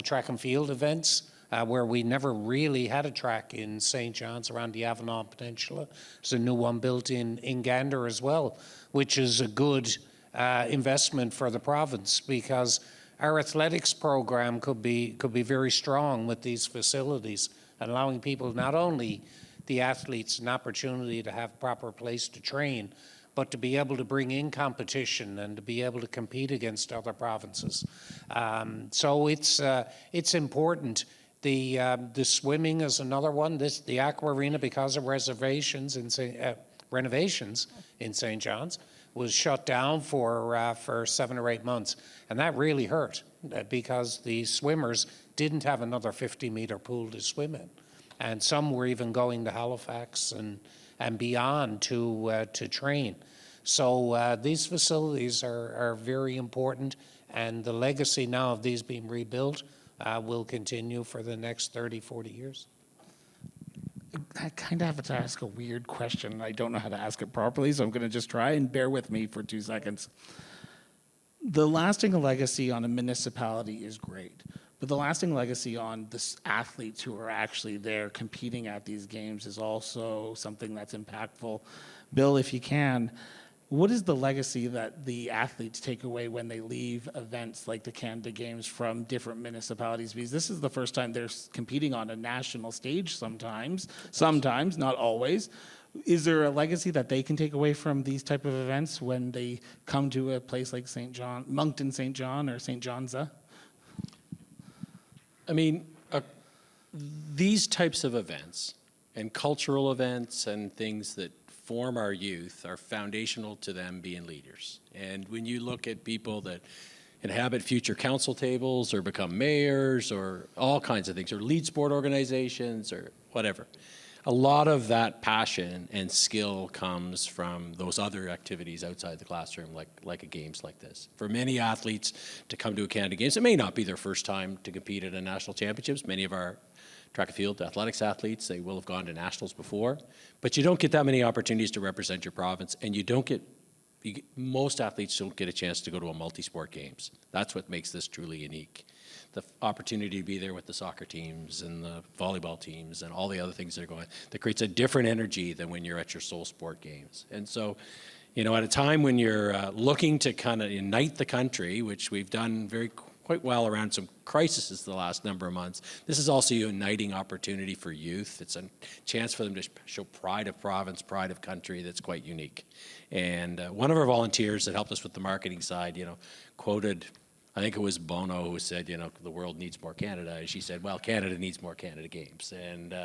track and field events where we never really had a track in St. John's around the Avalon Peninsula. There's a new one built in Gander as well, which is a good investment for the province, because our athletics program could be very strong with these facilities, allowing people, not only the athletes, an opportunity to have proper place to train, but to be able to bring in competition and to be able to compete against other provinces. So it's important. The swimming is another one. The Aqua Arena, because of renovations in St. John's, was shut down for 7 or 8 months, and that really hurt because the swimmers didn't have another 50-meter pool to swim in, and some were even going to Halifax and beyond to train. So these facilities are very important, and the legacy now of these being rebuilt will continue for the next 30, 40 years. I kind of have to ask a weird question. I don't know how to ask it properly, so I'm going to just try, and bear with me for 2 seconds. The lasting legacy on a municipality is great, but the lasting legacy on the athletes who are actually there competing at these games is also something that's impactful. Bill, if you can, what is the legacy that the athletes take away when they leave events like the Canada Games from different municipalities? Because this is the first time they're competing on a national stage sometimes, not always. Is there a legacy that they can take away from these type of events when they come to a place like Moncton St. John or St. John's? I mean, these types of events and cultural events and things that form our youth are foundational to them being leaders. And when you look at people that inhabit future council tables or become mayors or all kinds of things, or lead sport organizations or whatever, a lot of that passion and skill comes from those other activities outside the classroom, like a games like this. For many athletes to come to a Canada Games, it may not be their first time to compete at a national championships. Many of our track and field athletics athletes, they will have gone to nationals before, but you don't get that many opportunities to represent your province, and most athletes don't get a chance to go to a multi-sport games. That's what makes this truly unique. The opportunity to be there with the soccer teams and the volleyball teams and all the other things that are going, that creates a different energy than when you're at your sole sport games. And so, you know, at a time when you're looking to kind of unite the country, which we've done quite well around some crises the last number of months, this is also a uniting opportunity for youth. It's a chance for them to show pride of province, pride of country that's quite unique. And one of our volunteers that helped us with the marketing side, you know, quoted, I think it was Bono, who said, you know, the world needs more Canada. And she said, well, Canada needs more Canada Games. And,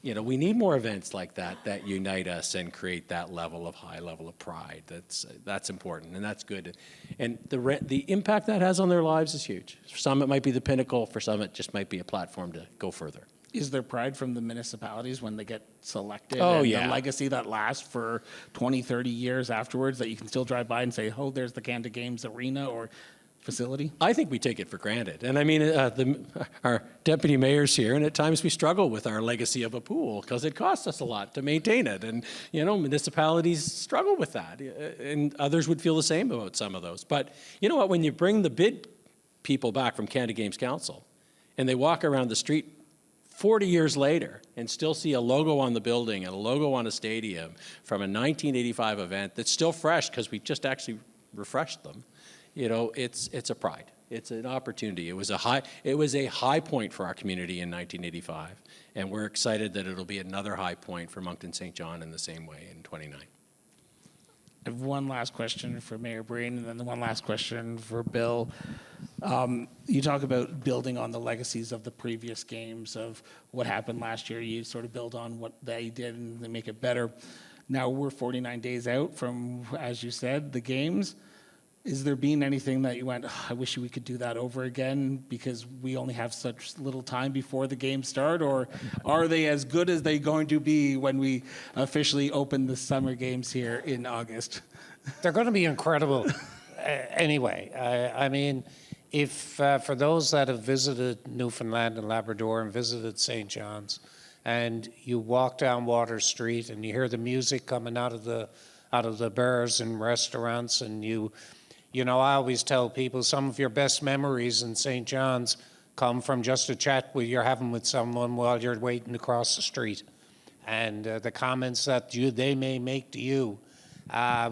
you know, we need more events like that unite us and create that high level of pride. That's important, and that's good. And the impact that has on their lives is huge. For some, it might be the pinnacle. For some, it just might be a platform to go further. Is there pride from the municipalities when they get selected? Oh, and yeah. the legacy that lasts for 20, 30 years afterwards, that you can still drive by and say, oh, there's the Canada Games arena or facility? I think we take it for granted. And I mean, our deputy mayor's here, and at times we struggle with our legacy of a pool because it costs us a lot to maintain it. And, you know, municipalities struggle with that. And others would feel the same about some of those. But you know what? When you bring the bid people back from Canada Games Council and they walk around the street 40 years later and still see a logo on the building and a logo on a stadium from a 1985 event that's still fresh because we just actually refreshed them, you know, it's a pride. It's an opportunity. It was a high point for our community in 1985, and we're excited that it'll be another high point for Moncton St. John in the same way in 29. I have one last question for Mayor Breen, and then one last question for Bill. You talk about building on the legacies of the previous games, of what happened last year. You sort of build on what they did and they make it better. Now we're 49 days out from, as you said, the games. Is there been anything that you went, I wish we could do that over again because we only have such little time before the games start? Or are they as good as they're going to be when we officially open the summer games here in August? They're going to be incredible anyway. I mean, if for those that have visited Newfoundland and Labrador and visited St. John's, and you walk down Water Street and you hear the music coming out of the bars and restaurants, and you know, I always tell people some of your best memories in St. John's come from just a chat you're having with someone while you're waiting to cross the street. And the comments that they may make to you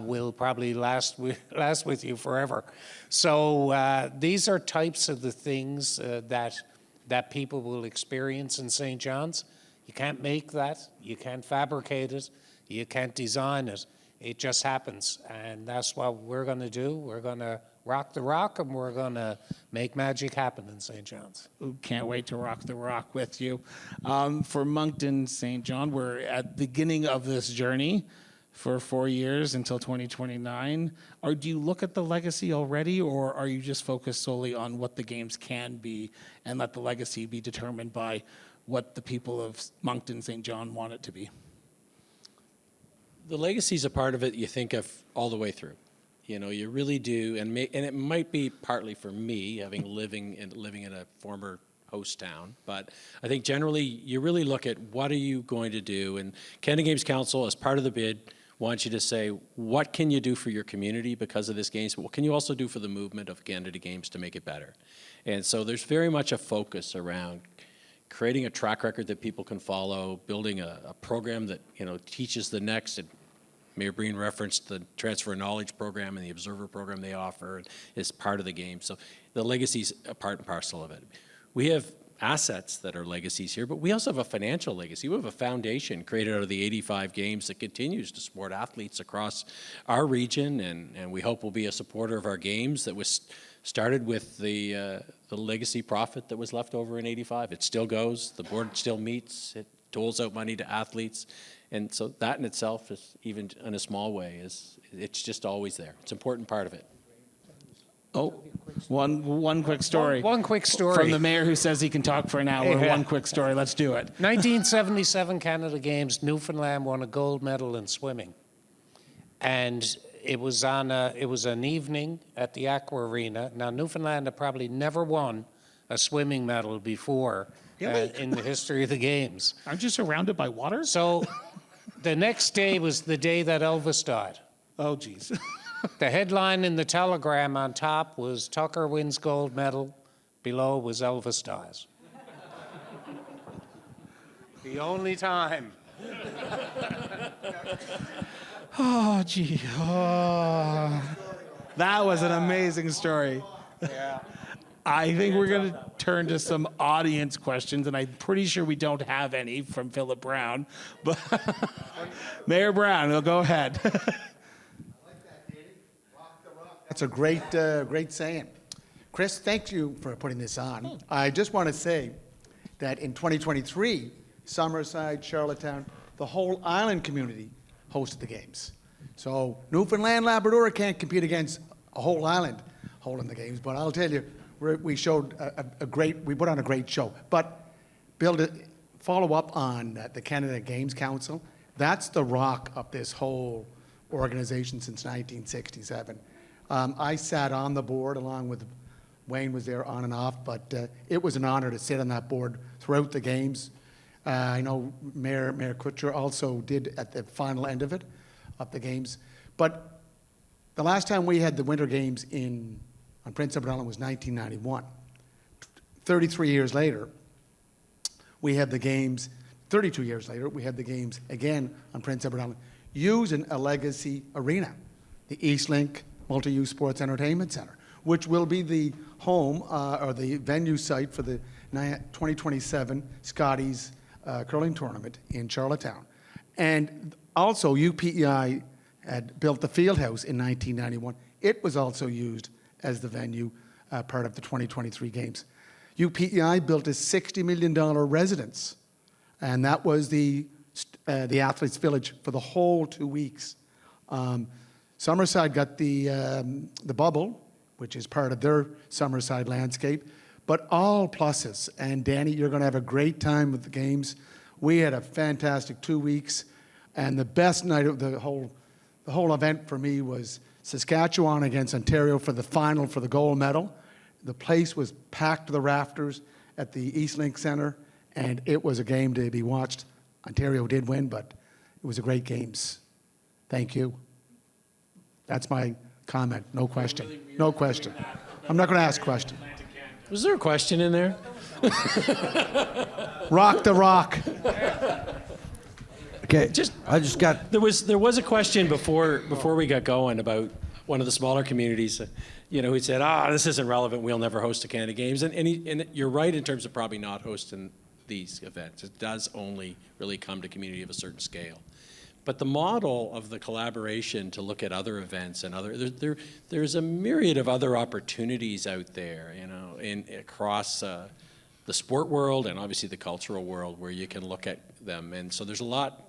will probably last with you forever. So these are types of the things that people will experience in St. John's. You can't make that. You can't fabricate it. You can't design it. It just happens, and that's what we're going to do. We're going to rock the rock, and we're going to make magic happen in St. John's. Can't wait to rock the rock with you. For Moncton St. John, we're at the beginning of this journey for 4 years until 2029. Do you look at the legacy already, or are you just focused solely on what the games can be and let the legacy be determined by what the people of Moncton St. John want it to be? The legacy is a part of it you think of all the way through. You know, you really do, and it might be partly for me, having living in a former host town, but I think generally you really look at what are you going to do, and Canada Games Council, as part of the bid, wants you to say, what can you do for your community because of this games, but what can you also do for the movement of Canada Games to make it better? And so there's very much a focus around creating a track record that people can follow, building a program that, you know, teaches the next. And Mayor Breen referenced the Transfer of Knowledge program and the Observer program they offer is part of the game. So the legacy's a part and parcel of it. We have assets that are legacies here, but we also have a financial legacy. We have a foundation created out of the 85 games that continues to support athletes across our region, and we hope will be a supporter of our games that was started with the legacy profit that was left over in 85. It still goes. The board still meets. It doles out money to athletes. And so that in itself is, even in a small way, it's just always there. It's an important part of it. Oh, one quick story. One quick story. From the mayor who says he can talk for an hour. Yeah. One quick story. Let's do it. 1977 Canada Games, Newfoundland won a gold medal in swimming. And it was an evening at the Aqua Arena. Now, Newfoundland had probably never won a swimming medal before in the history of the games. Aren't you surrounded by water? So the next day was the day that Elvis died. Oh, geez. The headline in the Telegram on top was Tucker wins gold medal. Below was Elvis dies. The only time. Oh, gee. Oh. That was an amazing story. Yeah. I think we're going to turn to some audience questions, and I'm pretty sure we don't have any from Philip Brown. But Mayor Brown, go ahead. That's a great saying. Chris, thank you for putting this on. I just want to say that in 2023, Summerside, Charlottetown, the whole island community hosted the games. So Newfoundland, Labrador can't compete against a whole island holding the games, but I'll tell you, we showed we put on a great show. But follow up on the Canada Games Council. That's the rock of this whole organization since 1967. I sat on the board along with Wayne was there on and off, but it was an honor to sit on that board throughout the games. I know Mayor Kutcher also did at the final end of the games. But the last time we had the Winter Games on Prince Edward Island was 1991. 33 years later, we had the games, 32 years later, we had the games again on Prince Edward Island using a legacy arena, the Eastlink Multi-Use Sports Entertainment Center, which will be the home or the venue site for the 2027 Scotties curling tournament in Charlottetown. And also UPEI had built the field house in 1991. It was also used as the venue, part of the 2023 games. UPEI built a $60 million residence, and that was the athletes' village for the whole 2 weeks. Summerside got the bubble, which is part of their Summerside landscape, but all pluses. And Danny, you're going to have a great time with the games. We had a fantastic 2 weeks, and the best night of the whole event for me was Saskatchewan against Ontario for the final for the gold medal. The place was packed to the rafters at the Eastlink Centre, and it was a game to be watched. Ontario did win, but it was a great games. Thank you. That's my comment. No question. No question. I'm not going to ask a question. Was there a question in there? Rock the rock. Okay, I just got. There was a question before we got going about one of the smaller communities, who said, this isn't relevant, we'll never host the Canada Games. And you're right in terms of probably not hosting these events. It does only really come to community of a certain scale. But the model of the collaboration to look at other events and there's a myriad of other opportunities out there, across the sport world and obviously the cultural world where you can look at them. And so there's a lot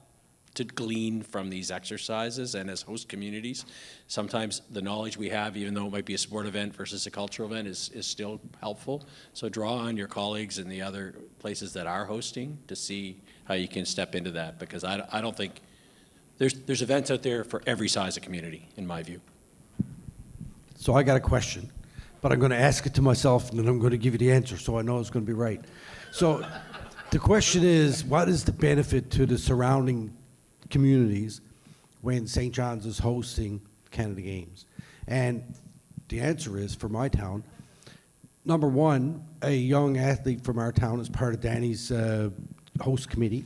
to glean from these exercises, and as host communities, sometimes the knowledge we have, even though it might be a sport event versus a cultural event, is still helpful. So draw on your colleagues in the other places that are hosting to see how you can step into that, because I don't think there's events out there for every size of community, in my view. So I got a question, but I'm going to ask it to myself, and then I'm going to give you the answer, so I know it's going to be right. So the question is, what is the benefit to the surrounding communities when St. John's is hosting Canada Games? And the answer is, for my town, number one, a young athlete from our town is part of Danny's host committee,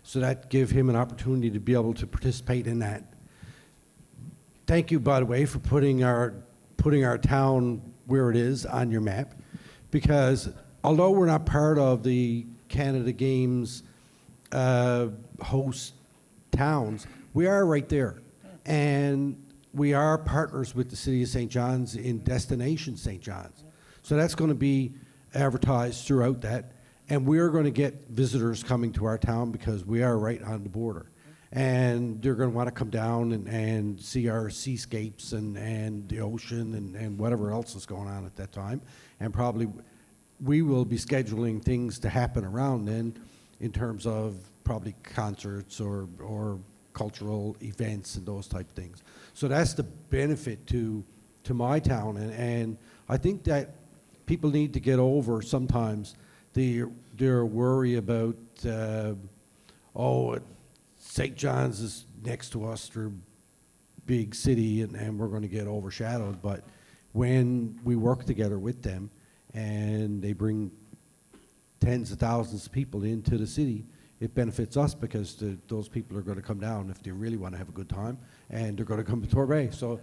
so that give him an opportunity to be able to participate in that. Thank you, by the way, for putting our town where it is on your map, because although we're not part of the Canada Games host towns, we are right there, and we are partners with the City of St. John's in Destination St. John's. So that's going to be advertised throughout that, and we're going to get visitors coming to our town because we are right on the border, and they're going to want to come down and see our seascapes and the ocean and whatever else is going on at that time. And probably we will be scheduling things to happen around then in terms of probably concerts or cultural events and those type of things. So that's the benefit to my town, and I think that people need to get over sometimes their worry about St. John's is next to us, they're big city and we're going to get overshadowed. But when we work together with them and they bring tens of thousands of people into the city, it benefits us because those people are going to come down if they really want to have a good time, and they're going to come to Torbay. So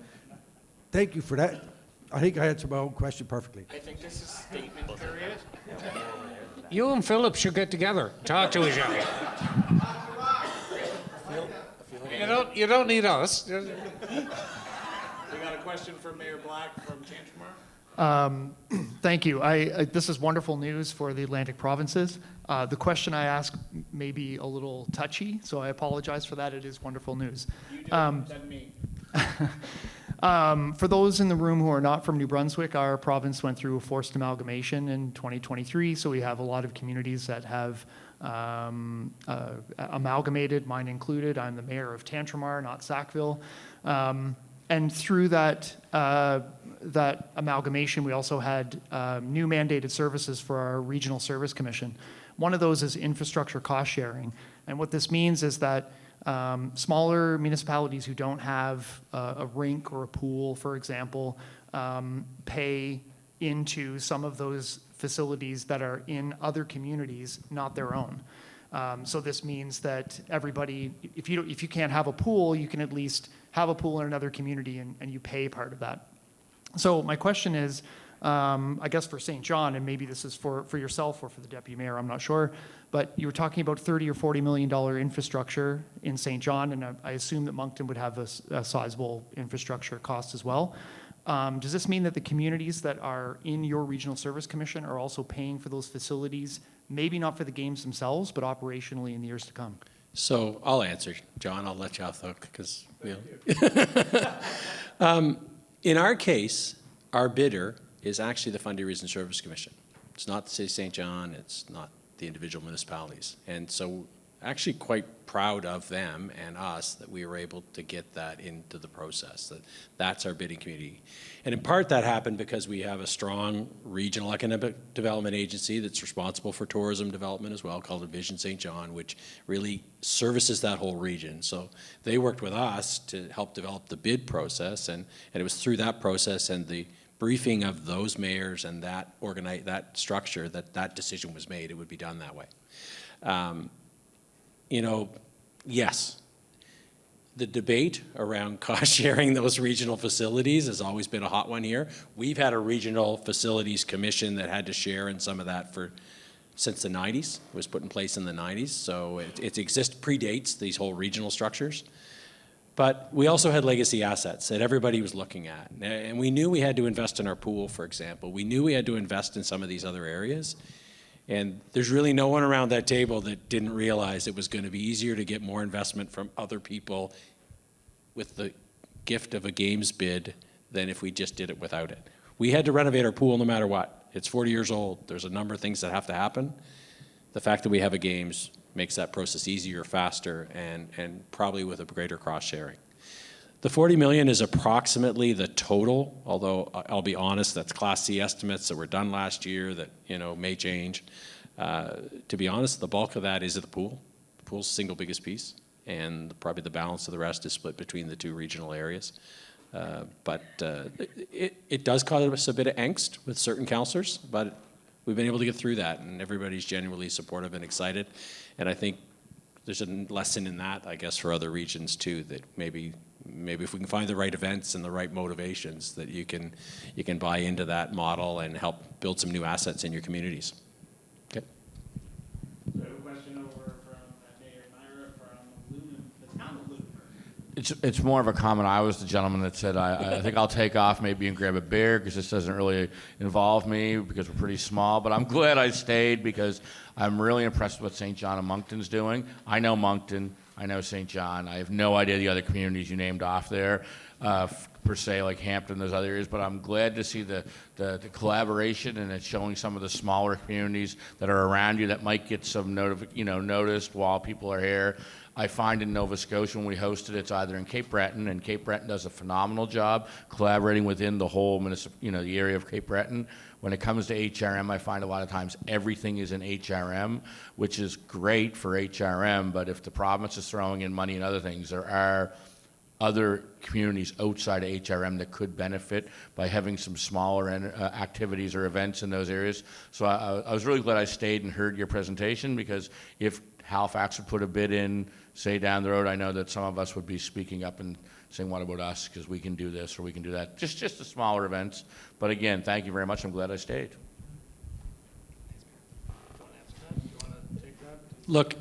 thank you for that. I think I answered my own question perfectly. I think this is statement period. You and Philip should get together, talk to each other. You don't need us. We got a question from Mayor Black from Tantramar. Thank you. This is wonderful news for the Atlantic provinces. The question I ask may be a little touchy, so I apologize for that. It is wonderful news. You do, than me. For those in the room who are not from New Brunswick, our province went through a forced amalgamation in 2023, so we have a lot of communities that have amalgamated, mine included. I'm the mayor of Tantramar, not Sackville. And through that amalgamation, we also had new mandated services for our Regional Service Commission. One of those is infrastructure cost sharing. And what this means is that smaller municipalities who don't have a rink or a pool, for example, pay into some of those facilities that are in other communities, not their own. So this means that everybody, if you can't have a pool, you can at least have a pool in another community and you pay part of that. So my question is, I guess for St. John, and maybe this is for yourself or for the deputy mayor, I'm not sure, but you were talking about $30 or $40 million infrastructure in St. John, and I assume that Moncton would have a sizable infrastructure cost as well. Does this mean that the communities that are in your regional service commission are also paying for those facilities, maybe not for the games themselves, but operationally in the years to come? So I'll answer, John. I'll let you off the hook because in our case, our bidder is actually the Fundy Region Service Commission. It's not the City of St. John. It's not the individual municipalities. And so actually quite proud of them and us that we were able to get that into the process. That's our bidding community. And in part that happened because we have a strong regional economic development agency that's responsible for tourism development as well, called Vision St. John, which really services that whole region. So they worked with us to help develop the bid process, and it was through that process and the briefing of those mayors and that structure that decision was made. It would be done that way. Yes, the debate around cost sharing those regional facilities has always been a hot one here. We've had a regional facilities commission that had to share in some of that since the 90s. It was put in place in the 90s, so it predates these whole regional structures. But we also had legacy assets that everybody was looking at. And we knew we had to invest in our pool, for example. We knew we had to invest in some of these other areas. And there's really no one around that table that didn't realize it was going to be easier to get more investment from other people with the gift of a games bid than if we just did it without it. We had to renovate our pool no matter what. It's 40 years old. There's a number of things that have to happen. The fact that we have a games makes that process easier, faster, and probably with a greater cross-sharing. The 40 million is approximately the total, although I'll be honest, that's Class C estimates that were done last year that may change. To be honest, the bulk of that is at the pool. The pool's the single biggest piece, and probably the balance of the rest is split between the two regional areas. But it does cause us a bit of angst with certain councillors, but we've been able to get through that, and everybody's genuinely supportive and excited. And I think there's a lesson in that, I guess, for other regions too, that maybe if we can find the right events and the right motivations, that you can buy into that model and help build some new assets in your communities. Okay. So a question over from Mayor Myra from the town of Lunenburg. It's more of a comment. I was the gentleman that said, I think I'll take off maybe and grab a beer because this doesn't really involve me because we're pretty small. But I'm glad I stayed because I'm really impressed with what St. John and Moncton's doing. I know Moncton. I know St. John. I have no idea the other communities you named off there, per se, like Hampton, those other areas. But I'm glad to see the collaboration, and it's showing some of the smaller communities that are around you that might get some noticed while people are here. I find in Nova Scotia when we host it, it's either in Cape Breton, and Cape Breton does a phenomenal job collaborating within the whole the area of Cape Breton. When it comes to HRM, I find a lot of times everything is in HRM, which is great for HRM, but if the province is throwing in money and other things, there are other communities outside of HRM that could benefit by having some smaller activities or events in those areas. So I was really glad I stayed and heard your presentation, because if Halifax would put a bid in, say down the road, I know that some of us would be speaking up and saying, what about us, because we can do this or we can do that. Just the smaller events. But again, thank you very much. I'm glad I stayed. Look,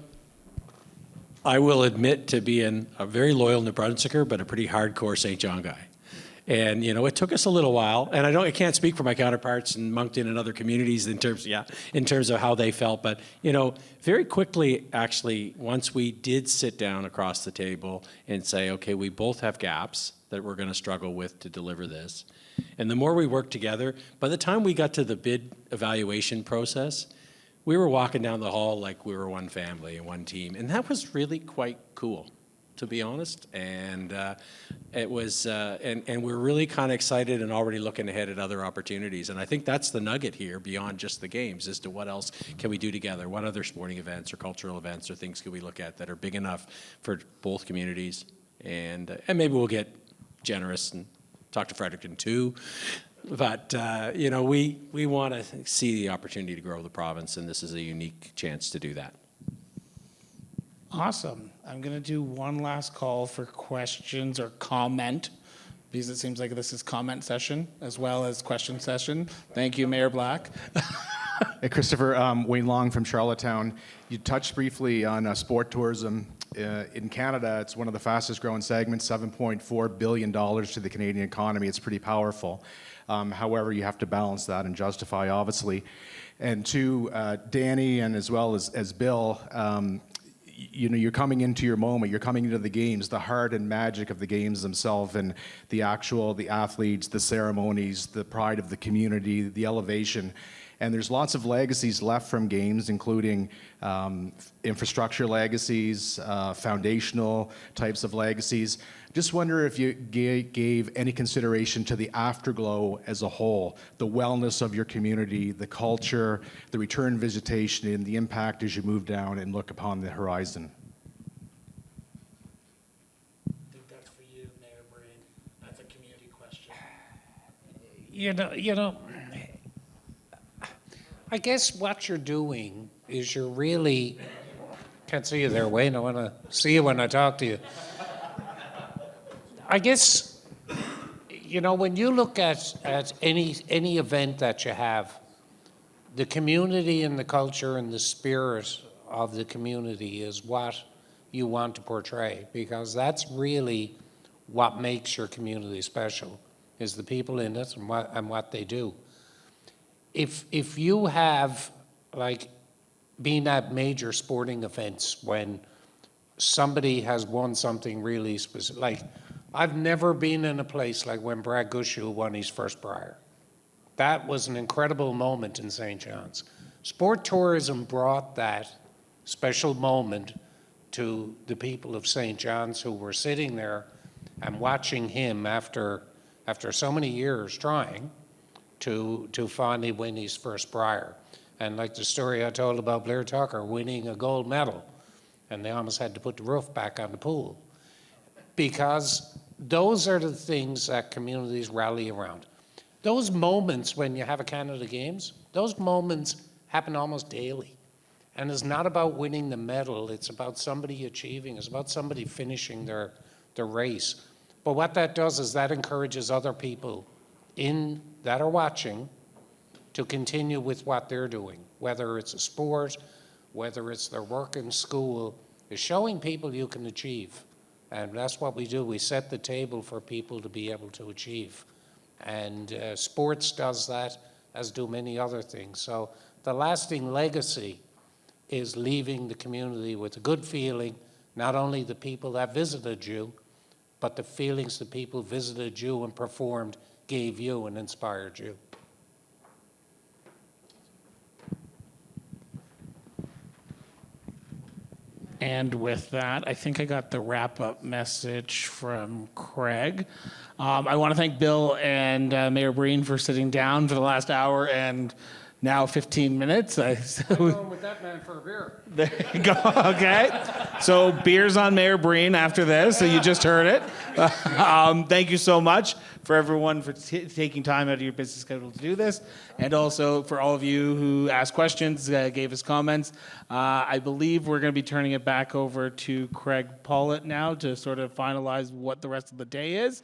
I will admit to being a very loyal New Brunswicker, but a pretty hardcore St. John guy. And, it took us a little while, and I can't speak for my counterparts in Moncton and other communities in terms of how they felt, but, very quickly, actually, once we did sit down across the table and say, okay, we both have gaps that we're going to struggle with to deliver this. And the more we worked together, by the time we got to the bid evaluation process, we were walking down the hall like we were one family and one team, and that was really quite cool, to be honest. And it was, and we're really kind of excited and already looking ahead at other opportunities. And I think that's the nugget here, beyond just the games, as to what else can we do together? What other sporting events or cultural events or things can we look at that are big enough for both communities? And maybe we'll get generous and talk to Fredericton too. But, we want to see the opportunity to grow the province, and this is a unique chance to do that. Awesome. I'm going to do one last call for questions or comment because it seems like this is comment session as well as question session. Thank you, Mayor Black. Hey, Christopher, Wayne Long from Charlottetown. You touched briefly on sport tourism. In Canada, it's one of the fastest growing segments, $7.4 billion to the Canadian economy. It's pretty powerful. However, you have to balance that and justify, obviously. And to Danny and as well as Bill, you know, you're coming into your moment, you're coming into the games, the heart and magic of the games themselves, and the athletes, the ceremonies, the pride of the community, the elevation. And there's lots of legacies left from games, including infrastructure legacies, foundational types of legacies. Just wonder if you gave any consideration to the afterglow as a whole, the wellness of your community, the culture, the return visitation, and the impact as you move down and look upon the horizon. I think that's for you, Mayor Breen. That's a community question. You know, I guess what you're doing is you're really, can't see you there, Wayne, I want to see you when I talk to you. I guess, you know, when you look at any event that you have, the community and the culture and the spirit of the community is what you want to portray, because that's really what makes your community special, is the people in it and what they do. If you have, like, been at major sporting events when somebody has won something really specific, like, I've never been in a place like when Brad Gushue won his first Brier. That was an incredible moment in St. John's. Sport tourism brought that special moment to the people of St. John's who were sitting there and watching him after so many years trying to finally win his first Brier. And like the story I told about Blair Tucker winning a gold medal, and they almost had to put the roof back on the pool. Because those are the things that communities rally around. Those moments when you have a Canada Games, those moments happen almost daily. And it's not about winning the medal, it's about somebody achieving, it's about somebody finishing their race. But what that does is that encourages other people that are watching to continue with what they're doing, whether it's a sport, whether it's their work in school, is showing people you can achieve. And that's what we do. We set the table for people to be able to achieve. And sports does that, as do many other things. So the lasting legacy is leaving the community with a good feeling, not only the people that visited you, but the feelings the people visited you and performed gave you and inspired you. And with that, I think I got the wrap-up message from Craig. I want to thank Bill and Mayor Breen for sitting down for the last hour and now 15 minutes. I'm going with that man for a beer. There you go, okay. So beers on Mayor Breen after this, so you just heard it. Thank you so much for everyone for taking time out of your busy schedule to do this, and also for all of you who asked questions, gave us comments. I believe we're going to be turning it back over to Craig Pollitt now to sort of finalize what the rest of the day is.